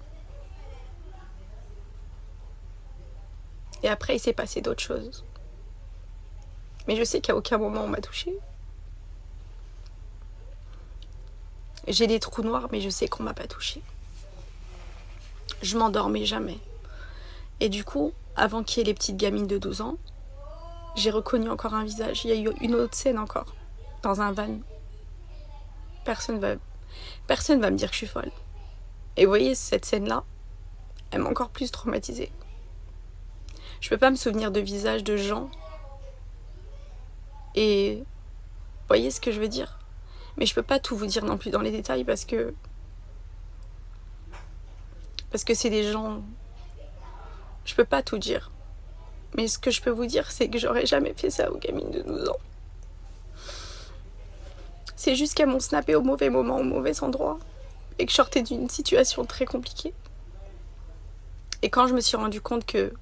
Et après, il s'est passé d'autres choses. Mais je sais qu'à aucun moment on m'a touchée. J'ai des trous noirs, mais je sais qu'on m'a pas touchée. Je m'endormais jamais. Et du coup, avant qu'il y ait les petites gamines de 12 ans, j'ai reconnu encore un visage. Il y a eu une autre scène encore, dans un van. Personne va me dire que je suis folle. Et vous voyez, cette scène-là, elle m'a encore plus traumatisée. Je peux pas me souvenir de visages de gens. Et vous voyez ce que je veux dire? Mais je peux pas tout vous dire non plus dans les détails parce que c'est des gens... Je peux pas tout dire. Mais ce que je peux vous dire, c'est que j'aurais jamais fait ça aux gamines de 12 ans. C'est juste qu'elles m'ont snappé au mauvais moment, au mauvais endroit. Et que je sortais d'une situation très compliquée. Et quand je me suis rendu compte que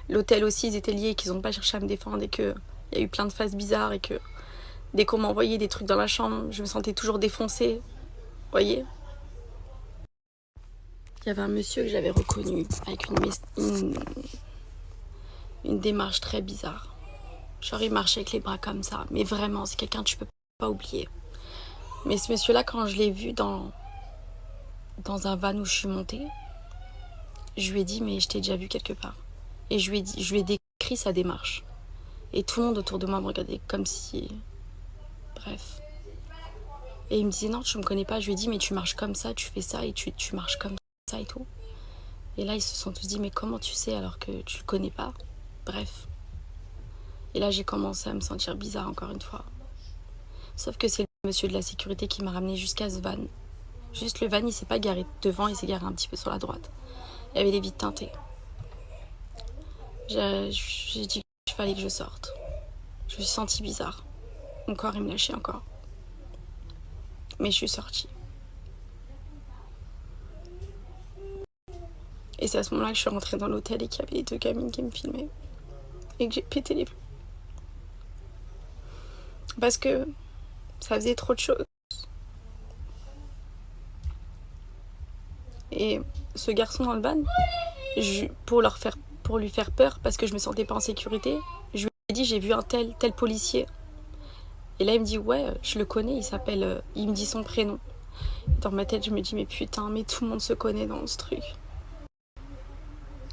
l'hôtel aussi, ils étaient liés et qu'ils n'ont pas cherché à me défendre et qu'il y a eu plein de phases bizarres et que dès qu'on m'envoyait des trucs dans la chambre, je me sentais toujours défoncée. Vous voyez? Il y avait un monsieur que j'avais reconnu avec une démarche très bizarre. Genre il marchait avec les bras comme ça. Mais vraiment, c'est quelqu'un que tu peux pas oublier. Mais ce monsieur-là, quand je l'ai vu dans un van où je suis montée, je lui ai dit, mais je t'ai déjà vu quelque part. Et je lui ai décrit sa démarche. Et tout le monde autour de moi me regardait comme si... Bref. Et il me disait, non, tu me connais pas. Je lui ai dit, mais tu marches comme ça, tu fais ça et tu marches comme ça et tout. Et là, ils se sont tous dit, mais comment tu sais alors que tu le connais pas? Bref. Et là, j'ai commencé à me sentir bizarre encore une fois. Sauf que c'est le monsieur de la sécurité qui m'a ramené jusqu'à ce van. Juste le van, il s'est pas garé devant, il s'est garé un petit peu sur la droite. Il y avait les vitres teintées. J'ai dit qu'il fallait que je sorte. Je me suis sentie bizarre. Mon corps, il me lâchait encore. Mais je suis sortie. Et c'est à ce moment-là que je suis rentrée dans l'hôtel et qu'il y avait les deux gamines qui me filmaient. Et que j'ai pété les plombs. Parce que ça faisait trop de choses. Et ce garçon dans le van, pour lui faire peur, parce que je me sentais pas en sécurité, je lui ai dit, j'ai vu un tel policier. Et là, il me dit, ouais, je le connais, il me dit son prénom. Dans ma tête, je me dis, mais putain, mais tout le monde se connaît dans ce truc.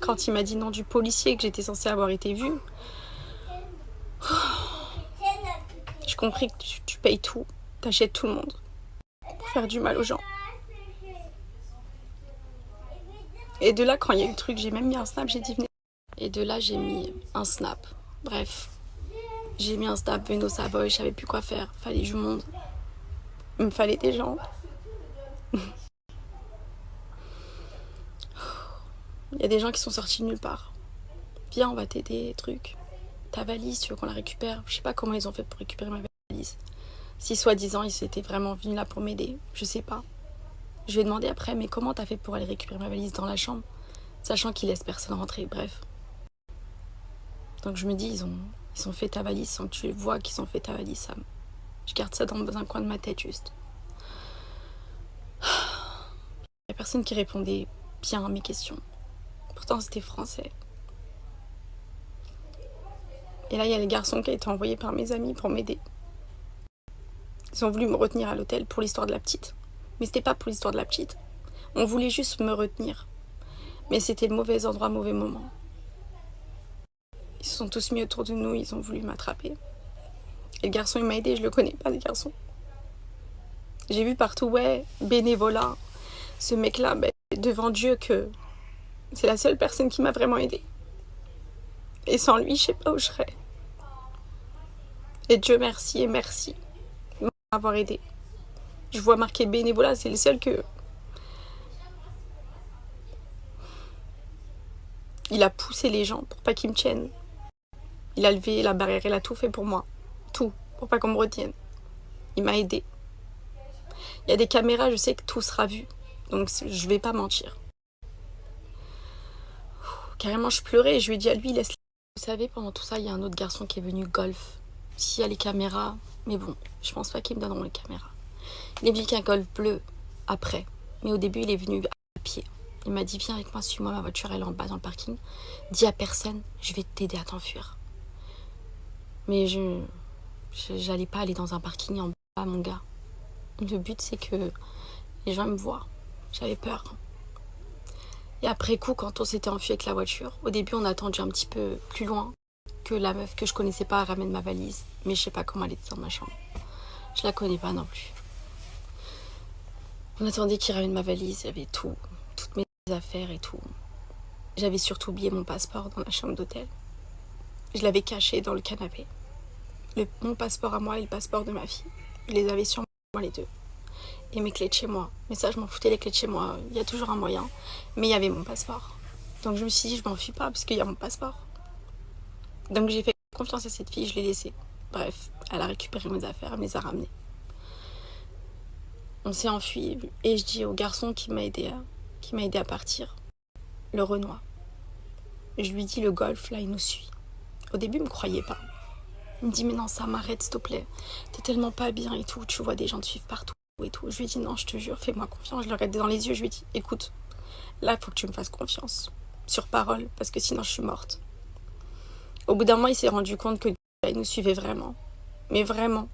Quand il m'a dit non du policier que j'étais censée avoir été vue, j'ai compris que tu payes tout, t'achètes tout le monde pour faire du mal aux gens. Et de là, quand il y a eu le truc, j'ai même mis un snap, j'ai dit venez. Et de là, j'ai mis un snap. Bref, j'ai mis un snap, venez au Savoy, je savais plus quoi faire. Fallait du monde. Il me fallait des gens. Il y a des gens qui sont sortis de nulle part. Viens, on va t'aider, truc. Ta valise, tu veux qu'on la récupère? Je sais pas comment ils ont fait pour récupérer ma valise. Si soi-disant, ils étaient vraiment venus là pour m'aider, je sais pas. Je lui ai demandé après, mais comment t'as fait pour aller récupérer ma valise dans la chambre, sachant qu'ils laissent personne rentrer, bref. Donc je me dis, ils ont fait ta valise sans que tu vois qu'ils ont fait ta valise, Sam. Je garde ça dans un coin de ma tête, juste. Il y a personne qui répondait bien à mes questions. Pourtant, c'était français. Et là, il y a le garçon qui a été envoyé par mes amis pour m'aider. Ils ont voulu me retenir à l'hôtel pour l'histoire de la petite. Mais c'était pas pour l'histoire de la petite. On voulait juste me retenir. Mais c'était le mauvais endroit, mauvais moment. Ils se sont tous mis autour de nous, ils ont voulu m'attraper. Et le garçon, il m'a aidé, je le connais pas, le garçon. J'ai vu partout, ouais, bénévolat. Ce mec-là, devant Dieu, que c'est la seule personne qui m'a vraiment aidé. Et sans lui, je sais pas où je serais. Et Dieu merci et merci de m'avoir aidé. Je vois marqué bénévolat, c'est le seul que... Il a poussé les gens pour pas qu'ils me tiennent. Il a levé la barrière, il a tout fait pour moi. Tout, pour pas qu'on me retienne. Il m'a aidé. Il y a des caméras, je sais que tout sera vu. Donc je vais pas mentir. Carrément, je pleurais et je lui ai dit à lui, laisse. Vous savez, pendant tout ça, il y a un autre garçon qui est venu golf. S'il y a les caméras, mais bon, je pense pas qu'ils me donneront les caméras. Il est venu avec un golf bleu après. Mais au début, il est venu à pied. Il m'a dit, viens avec moi, suis-moi, ma voiture elle est en bas dans le parking. Dis à personne, je vais t'aider à t'enfuir. Mais j'allais pas aller dans un parking en bas, mon gars. Le but, c'est que les gens me voient. J'avais peur. Et après coup, quand on s'était enfui avec la voiture, au début, on a attendu un petit peu plus loin que la meuf que je connaissais pas ramène ma valise. Mais je sais pas comment elle était dans ma chambre. Je la connais pas non plus. On attendait qu'il ramène ma valise, il y avait tout, toutes mes affaires et tout. J'avais surtout oublié mon passeport dans la chambre d'hôtel. Je l'avais caché dans le canapé. Mon passeport à moi et le passeport de ma fille. Je les avais sur moi les deux. Et mes clés de chez moi. Mais ça, je m'en foutais, les clés de chez moi. Il y a toujours un moyen. Mais il y avait mon passeport. Donc je me suis dit, je m'enfuis pas parce qu'il y a mon passeport. Donc j'ai fait confiance à cette fille, je l'ai laissée. Bref, elle a récupéré mes affaires, elle me les a ramenées. On s'est enfui et je dis au garçon qui m'a aidé à partir, le Renoir. Je lui dis, le Golf, là, il nous suit. Au début, il me croyait pas. Il me dit, mais non, ça m'arrête, s'il te plaît. T'es tellement pas bien et tout, tu vois des gens te suivent partout et tout. Je lui dis, non, je te jure, fais-moi confiance. Je le regarde dans les yeux, je lui dis, écoute, là, il faut que tu me fasses confiance. Sur parole, parce que sinon, je suis morte. Au bout d'un mois, il s'est rendu compte que il nous suivait vraiment. Mais vraiment.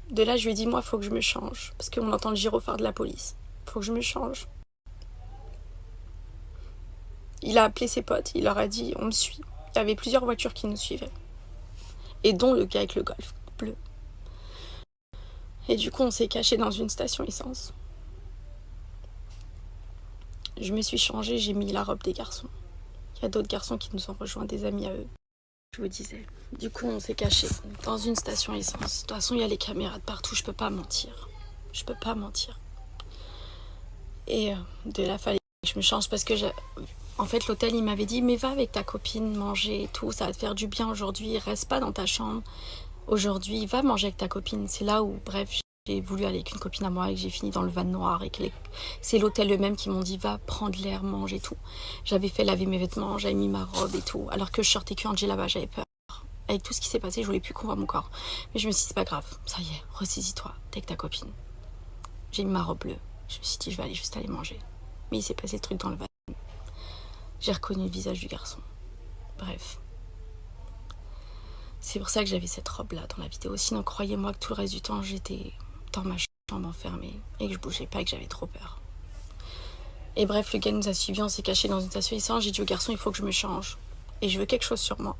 De là, je lui ai dit, moi, il faut que je me change. Parce qu'on entend le gyrophare de la police. Il faut que je me change. Il a appelé ses potes, il leur a dit, on me suit. Il y avait plusieurs voitures qui nous suivaient. Et dont le gars avec le Golf bleu. Et du coup, on s'est caché dans une station essence. Je me suis changée, j'ai mis la robe des garçons. Il y a d'autres garçons qui nous ont rejoints, des amis à eux. Je vous disais. Du coup, on s'est caché dans une station essence. De toute façon, il y a les caméras de partout, je peux pas mentir. Je peux pas mentir. Et de là, fallait que je me change parce que en fait, l'hôtel, il m'avait dit, mais va avec ta copine manger et tout, ça va te faire du bien aujourd'hui, reste pas dans ta chambre. Aujourd'hui, va manger avec ta copine. C'est là où, bref, j'ai voulu aller avec une copine à moi et que j'ai fini dans le van noir. Et que c'est l'hôtel eux-mêmes qui m'ont dit, va prendre l'air, mange et tout. J'avais fait laver mes vêtements, j'avais mis ma robe et tout. Alors que je sortais que en là-bas, j'avais peur. Avec tout ce qui s'est passé, je voulais plus qu'on voit mon corps. Mais je me suis dit, c'est pas grave, ça y est, ressaisis-toi, t'es avec ta copine. J'ai mis ma robe bleue. Je me suis dit, je vais aller juste aller manger. Mais il s'est passé le truc dans le van. J'ai reconnu le visage du garçon. Bref. C'est pour ça que j'avais cette robe-là dans la vidéo. Sinon, croyez-moi que tout le reste du temps, j'étais dans ma chambre enfermée et que je bougeais pas et que j'avais trop peur. Et bref, le gars nous a suivis, on s'est caché dans une station essence. J'ai dit au garçon, il faut que je me change. Et je veux quelque chose sur moi.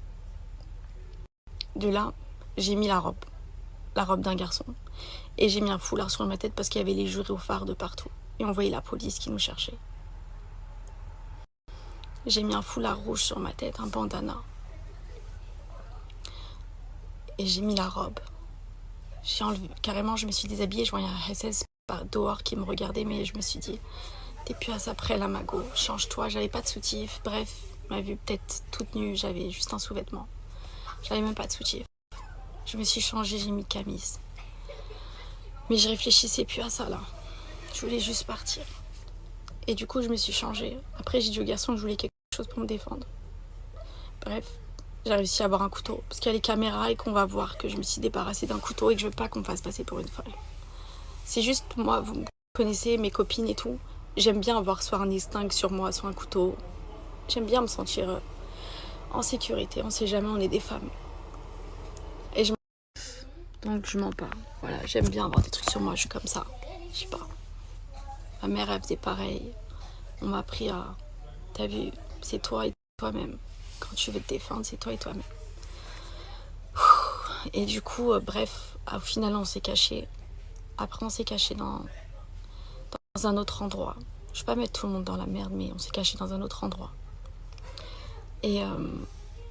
De là, j'ai mis la robe d'un garçon. Et j'ai mis un foulard sur ma tête parce qu'il y avait les gyrophares de partout. Et on voyait la police qui nous cherchait. J'ai mis un foulard rouge sur ma tête, un bandana. Et j'ai mis la robe. J'ai enlevé, carrément, je me suis déshabillée. Je voyais un SS dehors qui me regardait, mais je me suis dit, t'es plus à ça près, la mago, change-toi. J'avais pas de soutif. Bref, m'a vue peut-être toute nue, j'avais juste un sous-vêtement. J'avais même pas de soutif. Je me suis changée, j'ai mis camise. Mais je réfléchissais plus à ça, là. Je voulais juste partir. Et du coup, je me suis changée. Après, j'ai dit au garçon que je voulais quelque chose pour me défendre. Bref, j'ai réussi à avoir un couteau. Parce qu'il y a les caméras et qu'on va voir que je me suis débarrassée d'un couteau et que je veux pas qu'on me fasse passer pour une folle. C'est juste, moi, vous me connaissez, mes copines et tout. J'aime bien avoir soit un extingue sur moi, soit un couteau. J'aime bien me sentir en sécurité. On sait jamais, on est des femmes. Et donc je mens pas. Voilà, j'aime bien avoir des trucs sur moi, je suis comme ça. Je sais pas. Ma mère, elle faisait pareil. On m'a appris à... T'as vu, c'est toi et toi-même. Quand tu veux te défendre, c'est toi et toi-même. Et du coup, bref, au final, on s'est caché. Après, on s'est caché dans un autre endroit. Je vais pas mettre tout le monde dans la merde, mais on s'est caché dans un autre endroit. Et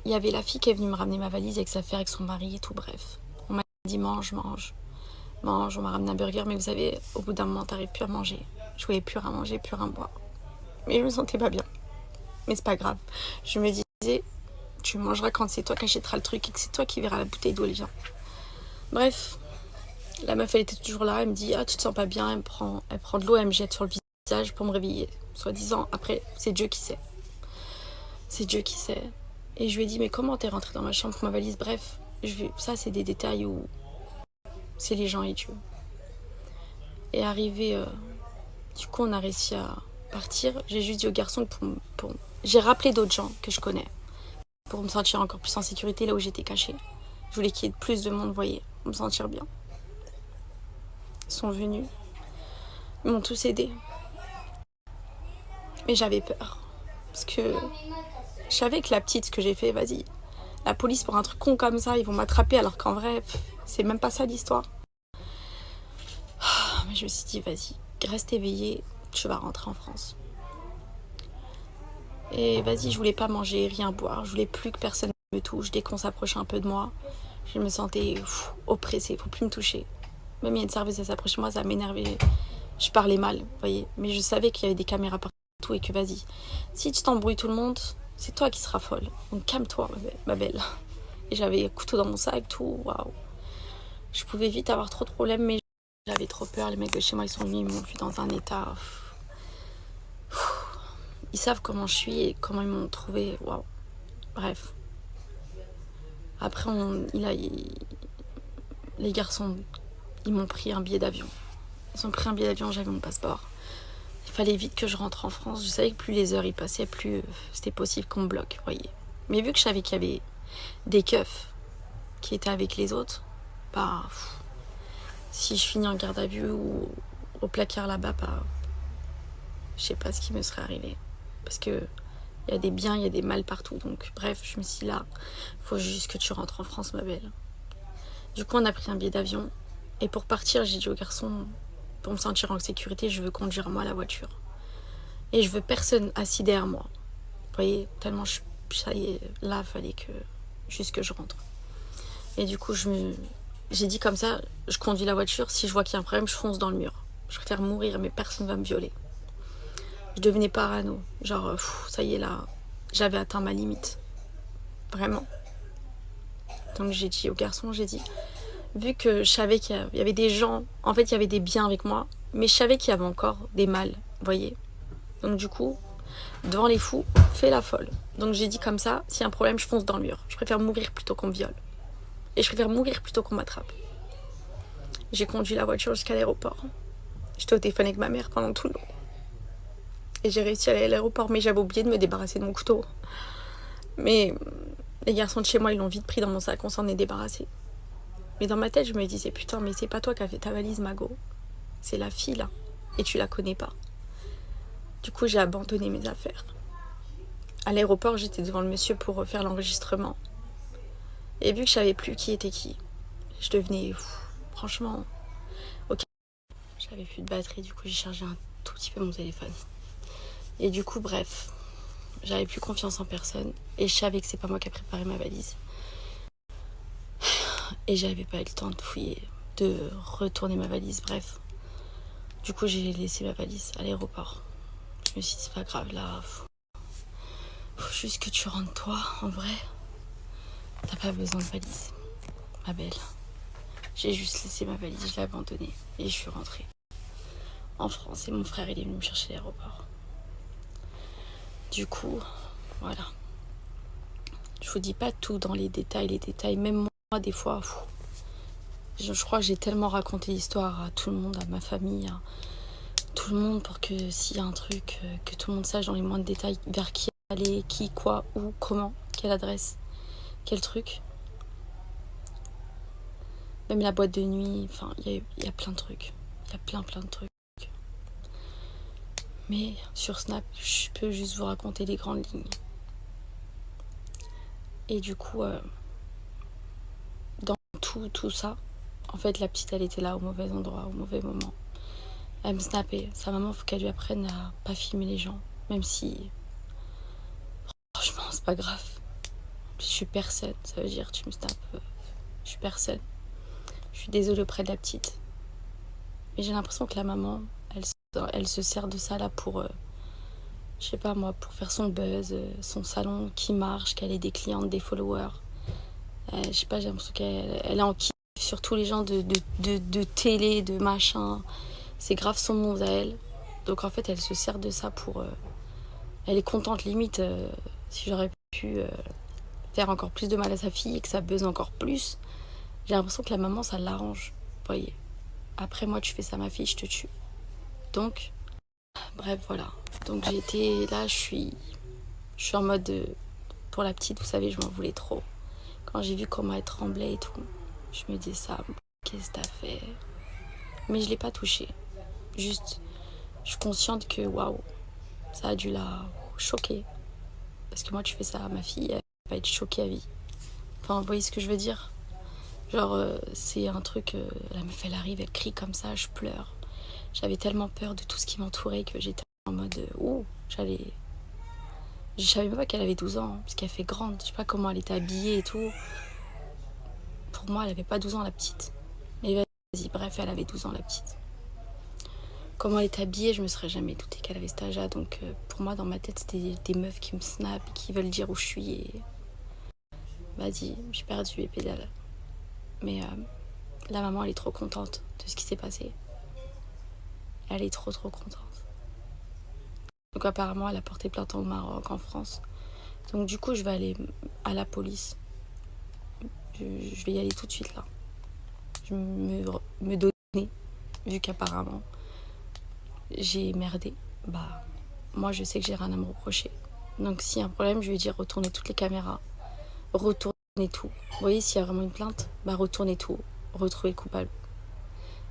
il y avait la fille qui est venue me ramener ma valise avec sa affaire, avec son mari et tout, bref. On m'a dit mange, on m'a ramené un burger, mais vous savez, au bout d'un moment, t'arrives plus à manger. Je voulais plus rien manger, plus rien boire. Mais je me sentais pas bien. Mais c'est pas grave. Je me disais, tu mangeras quand c'est toi qui achèteras le truc et que c'est toi qui verras la bouteille d'où elle vient. Bref, la meuf, elle était toujours là, elle me dit, ah, tu te sens pas bien, elle prend de l'eau, elle me jette sur le visage pour me réveiller. Soi-disant, après, c'est Dieu qui sait. C'est Dieu qui sait. Et je lui ai dit, mais comment t'es rentrée dans ma chambre pour ma valise? Bref, ça, c'est des détails où c'est les gens et Dieu. Et arrivé Du coup, on a réussi à partir. J'ai juste dit au garçon que j'ai rappelé d'autres gens que je connais pour me sentir encore plus en sécurité là où j'étais cachée. Je voulais qu'il y ait plus de monde, vous voyez, pour me sentir bien. Ils sont venus. Ils m'ont tous aidé. Mais j'avais peur. Parce que je savais que la petite, ce que j'ai fait, vas-y, la police pour un truc con comme ça, ils vont m'attraper alors qu'en vrai, c'est même pas ça l'histoire. Mais je me suis dit, vas-y, reste éveillée, tu vas rentrer en France. Et vas-y, je voulais pas manger, rien boire, je voulais plus que personne me touche. Dès qu'on s'approchait un peu de moi, je me sentais oppressée, faut plus me toucher. Même il y a une serveuse, elle s'approchait de moi, ça m'énervait. Je parlais mal, vous voyez. Mais je savais qu'il y avait des caméras partout et que vas-y, si tu t'embrouilles tout le monde, c'est toi qui seras folle. Donc calme-toi, ma belle. Et j'avais un couteau dans mon sac, tout, waouh. Je pouvais vite avoir trop de problèmes, mais j'avais trop peur. Les mecs de chez moi, ils sont venus, ils m'ont vu dans un état. Ils savent comment je suis et comment ils m'ont trouvé, waouh. Bref. Après, les garçons, ils m'ont pris un billet d'avion. Ils ont pris un billet d'avion, j'avais mon passeport. Il fallait vite que je rentre en France. Je savais que plus les heures y passaient, plus c'était possible qu'on me bloque, vous voyez. Mais vu que je savais qu'il y avait des keufs qui étaient avec les autres, bah, si je finis en garde à vue ou au placard là-bas, bah, je sais pas ce qui me serait arrivé. Parce que il y a des biens, il y a des mal partout. Donc bref, je me suis dit là, faut juste que tu rentres en France, ma belle. Du coup, on a pris un billet d'avion. Et pour partir, j'ai dit au garçon, pour me sentir en sécurité, je veux conduire moi la voiture. Et je veux personne assis derrière moi. Vous voyez, tellement ça y est, là, il fallait juste que je rentre. Et du coup, j'ai dit comme ça, je conduis la voiture, si je vois qu'il y a un problème, je fonce dans le mur. Je préfère mourir, mais personne ne va me violer. Je devenais parano. Genre, ça y est, là, j'avais atteint ma limite. Vraiment. Donc j'ai dit au garçon, j'ai dit, vu que je savais qu'il y avait des gens, en fait, il y avait des biens avec moi, mais je savais qu'il y avait encore des mal, vous voyez. Donc du coup, devant les fous, fais la folle. Donc j'ai dit comme ça, s'il y a un problème, je fonce dans le mur. Je préfère mourir plutôt qu'on me viole. Et je préfère mourir plutôt qu'on m'attrape. J'ai conduit la voiture jusqu'à l'aéroport. J'étais au téléphone avec ma mère pendant tout le long. Et j'ai réussi à aller à l'aéroport, mais j'avais oublié de me débarrasser de mon couteau. Mais les garçons de chez moi, ils l'ont vite pris dans mon sac, on s'en est débarrassé. Mais dans ma tête, je me disais, putain, mais c'est pas toi qui as fait ta valise, Mago. C'est la fille, là. Et tu la connais pas. Du coup, j'ai abandonné mes affaires. À l'aéroport, j'étais devant le monsieur pour faire l'enregistrement. Et vu que je savais plus qui était qui, je devenais franchement, ok. J'avais plus de batterie, du coup j'ai chargé un tout petit peu mon téléphone. Et du coup, bref, j'avais plus confiance en personne. Et je savais que c'est pas moi qui ai préparé ma valise. Et j'avais pas eu le temps de fouiller, de retourner ma valise, bref. Du coup, j'ai laissé ma valise à l'aéroport. Je me suis dit, c'est pas grave, là, faut juste que tu rentres toi, en vrai. T'as pas besoin de valise, ma belle. J'ai juste laissé ma valise, je l'ai abandonnée et je suis rentrée en France. Et mon frère, il est venu me chercher à l'aéroport. Du coup, voilà. Je vous dis pas tout dans les détails. Même moi, des fois, je crois que j'ai tellement raconté l'histoire à tout le monde, à ma famille, à tout le monde, pour que s'il y a un truc, que tout le monde sache dans les moindres détails vers qui aller, qui, quoi, où, comment, quelle adresse. Quel truc. Même la boîte de nuit, enfin, il y a plein de trucs. Il y a plein de trucs. Mais sur Snap, je peux juste vous raconter les grandes lignes. Et du coup, dans tout ça, en fait, la petite, elle était là au mauvais endroit, au mauvais moment. Elle me snappait. Sa maman, faut qu'elle lui apprenne à pas filmer les gens. Même si, franchement, c'est pas grave. Je suis personne, ça veut dire tu me snaps. Je suis personne. Je suis désolée auprès de la petite. Mais j'ai l'impression que la maman, elle se sert de ça là pour, je sais pas moi, pour faire son buzz, son salon qui marche, qu'elle ait des clientes, des followers. Je sais pas, j'ai l'impression qu'elle est en kiff sur tous les gens de télé, de machin. C'est grave son monde à elle. Donc en fait, elle se sert de ça pour... elle est contente limite si j'aurais pu... faire encore plus de mal à sa fille et que ça buzz encore plus, j'ai l'impression que la maman, ça l'arrange. Vous voyez. Après, moi, tu fais ça à ma fille, je te tue. Donc, Bref, voilà. Donc j'ai été là, je suis en mode pour la petite, vous savez, je m'en voulais trop. Quand j'ai vu comment elle tremblait et tout, je me dis ça, qu'est-ce que t'as fait? Mais je l'ai pas touchée. Juste, je suis consciente que waouh, ça a dû la choquer. Parce que moi, tu fais ça à ma fille, elle va être choquée à vie. Enfin, vous voyez ce que je veux dire? Genre, c'est un truc, la meuf, elle arrive, elle crie comme ça, je pleure. J'avais tellement peur de tout ce qui m'entourait que j'étais en mode, ouh, j'allais... Je savais même pas qu'elle avait 12 ans, hein, parce qu'elle fait grande. Je sais pas comment elle était habillée et tout. Pour moi, elle avait pas 12 ans, la petite. Mais vas-y, bref, elle avait 12 ans, la petite. Comment elle était habillée, je me serais jamais douté qu'elle avait cet âge-là. Donc, pour moi, dans ma tête, c'était des meufs qui me snappent, qui veulent dire où je suis. Et... vas-y, j'ai perdu les pédales. Mais la maman, elle est trop contente de ce qui s'est passé. Elle est trop contente. Donc apparemment, elle a porté plainte au Maroc, en France. Donc du coup, je vais aller à la police. Je vais y aller tout de suite là. Je vais me donner, vu qu'apparemment, j'ai merdé. Bah, moi, je sais que j'ai rien à me reprocher. Donc s'il y a un problème, je vais dire retournez toutes les caméras. Retournez tout. Vous voyez, s'il y a vraiment une plainte, bah retournez tout. Retrouvez le coupable.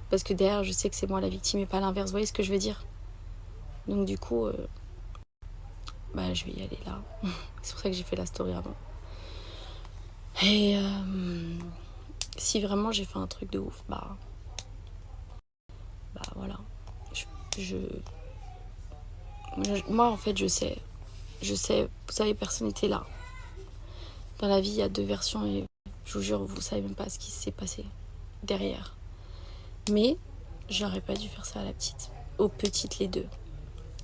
Parce que derrière, je sais que c'est moi la victime et pas l'inverse. Vous voyez ce que je veux dire? Donc du coup, bah je vais y aller là. C'est pour ça que j'ai fait la story avant. Et si vraiment j'ai fait un truc de ouf, bah voilà. Moi en fait je sais, vous savez, personne n'était là. Dans la vie il y a deux versions et je vous jure, vous savez même pas ce qui s'est passé derrière. Mais j'aurais pas dû faire ça à la petite, aux petites les deux.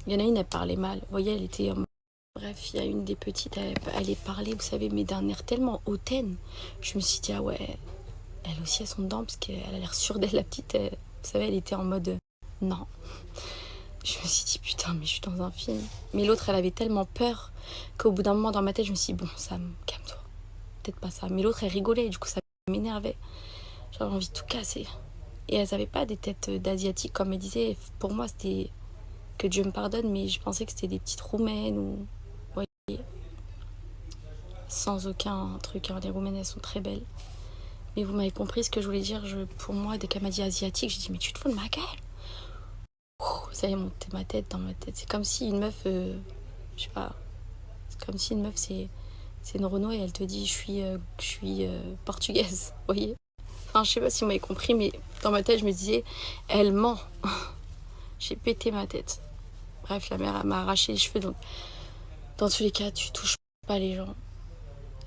Il y en a une, elle parlait mal. Vous voyez, elle était... Bref, il y a une des petites, elle est parlée, vous savez, mais d'un air tellement hautaine. Je me suis dit, ah ouais, elle aussi, elles sont dedans, parce qu'elle a l'air sûre d'elle, la petite. Vous savez, elle était en mode, non. Je me suis dit, putain, mais je suis dans un film. Mais l'autre, elle avait tellement peur qu'au bout d'un moment, dans ma tête, je me suis dit, bon, Sam, calme-toi. Peut-être pas ça. Mais l'autre, elle rigolait, et du coup, ça m'énervait. J'avais envie de tout casser. Et elles n'avaient pas des têtes d'asiatiques, comme elle disait. Pour moi, c'était... que Dieu me pardonne, mais je pensais que c'était des petites roumaines ou... Vous voyez, sans aucun truc, hein. Les roumaines, elles sont très belles. Mais vous m'avez compris ce que je voulais dire. Pour moi, dès qu'elle m'a dit asiatique, j'ai dit, mais tu te fous de ma gueule? Ça y est, monté ma tête dans ma tête. C'est comme si une meuf, je sais pas, c'est comme si une meuf, c'est une Renault et elle te dit, je suis portugaise, vous voyez? Enfin, je sais pas si vous m'avez compris, mais dans ma tête, je me disais, elle ment. J'ai pété ma tête. Bref, la mère, elle m'a arraché les cheveux. Donc, dans tous les cas, tu touches pas les gens.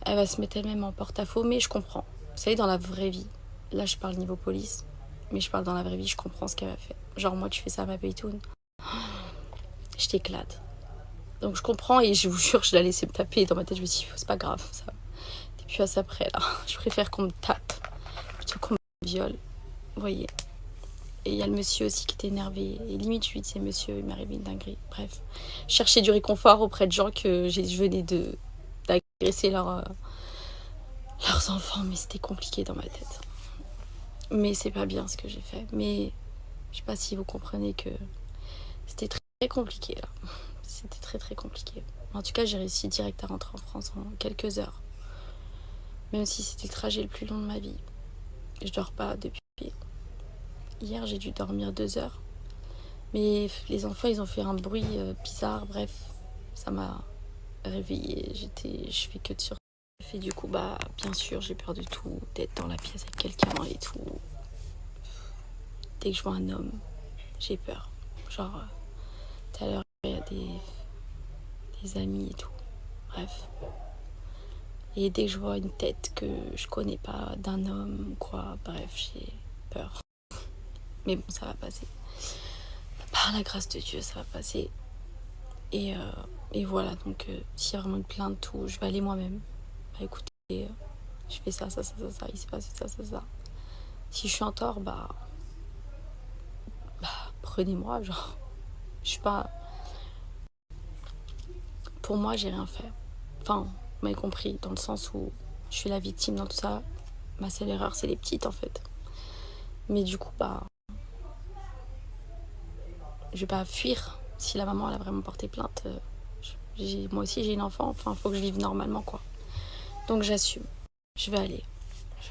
Elle va se mettre elle-même en porte-à-faux, mais je comprends. Vous savez, dans la vraie vie, là, je parle niveau police, mais je parle dans la vraie vie, je comprends ce qu'elle a fait. Genre, moi, tu fais ça à ma Paytoun, je t'éclate. Donc, je comprends et je vous jure, je l'ai laissé me taper. Dans ma tête, je me suis dit, c'est pas grave, ça. T'es plus à ça près, là. Je préfère qu'on me tape plutôt qu'on me viole. Vous voyez. Et il y a le monsieur aussi qui était énervé. Et limite, je lui disais, monsieur, il m'est arrivé une dinguerie. Bref, chercher du réconfort auprès de gens que je venais d'agresser leurs enfants. Mais c'était compliqué dans ma tête. Mais c'est pas bien ce que j'ai fait. Mais je sais pas si vous comprenez que c'était très compliqué là. C'était très compliqué. En tout cas, j'ai réussi direct à rentrer en France en quelques heures. Même si c'était le trajet le plus long de ma vie. Je dors pas depuis. Hier, j'ai dû dormir 2 heures. Mais les enfants, ils ont fait un bruit bizarre. Bref, ça m'a réveillée. Je fais que de sur. Et du coup, bah, bien sûr, j'ai peur de tout. D'être dans la pièce avec quelqu'un et tout. Dès que je vois un homme, j'ai peur. Genre, tout à l'heure, il y a des amis et tout. Bref. Et dès que je vois une tête que je connais pas d'un homme ou quoi, bref, j'ai peur. Mais bon, ça va passer. Par la grâce de Dieu, ça va passer. Et voilà, donc s'il y a vraiment une plainte, tout, je vais aller moi-même. Bah écoutez, je fais ça, il s'est passé ça. Si je suis en tort, bah prenez-moi, genre. Je suis pas... Pour moi, j'ai rien fait. Enfin, vous m'avez compris, dans le sens où je suis la victime dans tout ça. Ma seule erreur, c'est les petites, en fait. Mais du coup, bah... je vais pas fuir. si la maman elle a vraiment porté plainte, moi aussi j'ai une enfant, enfin faut que je vive normalement quoi. Donc j'assume. Je vais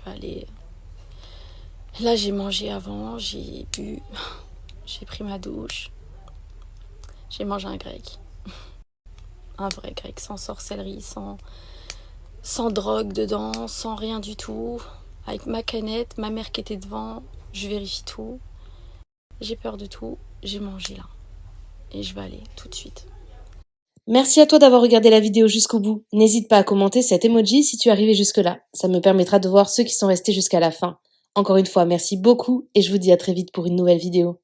aller. Là j'ai mangé avant, j'ai bu, j'ai pris ma douche, j'ai mangé un grec. Un vrai grec, sans sorcellerie, sans drogue dedans, sans rien du tout. Avec ma canette, ma mère qui était devant, je vérifie tout. J'ai peur de tout, j'ai mangé là. Et je vais aller tout de suite. Merci à toi d'avoir regardé la vidéo jusqu'au bout. N'hésite pas à commenter cet emoji si tu es arrivé jusque-là. Ça me permettra de voir ceux qui sont restés jusqu'à la fin. Encore une fois, merci beaucoup et je vous dis à très vite pour une nouvelle vidéo.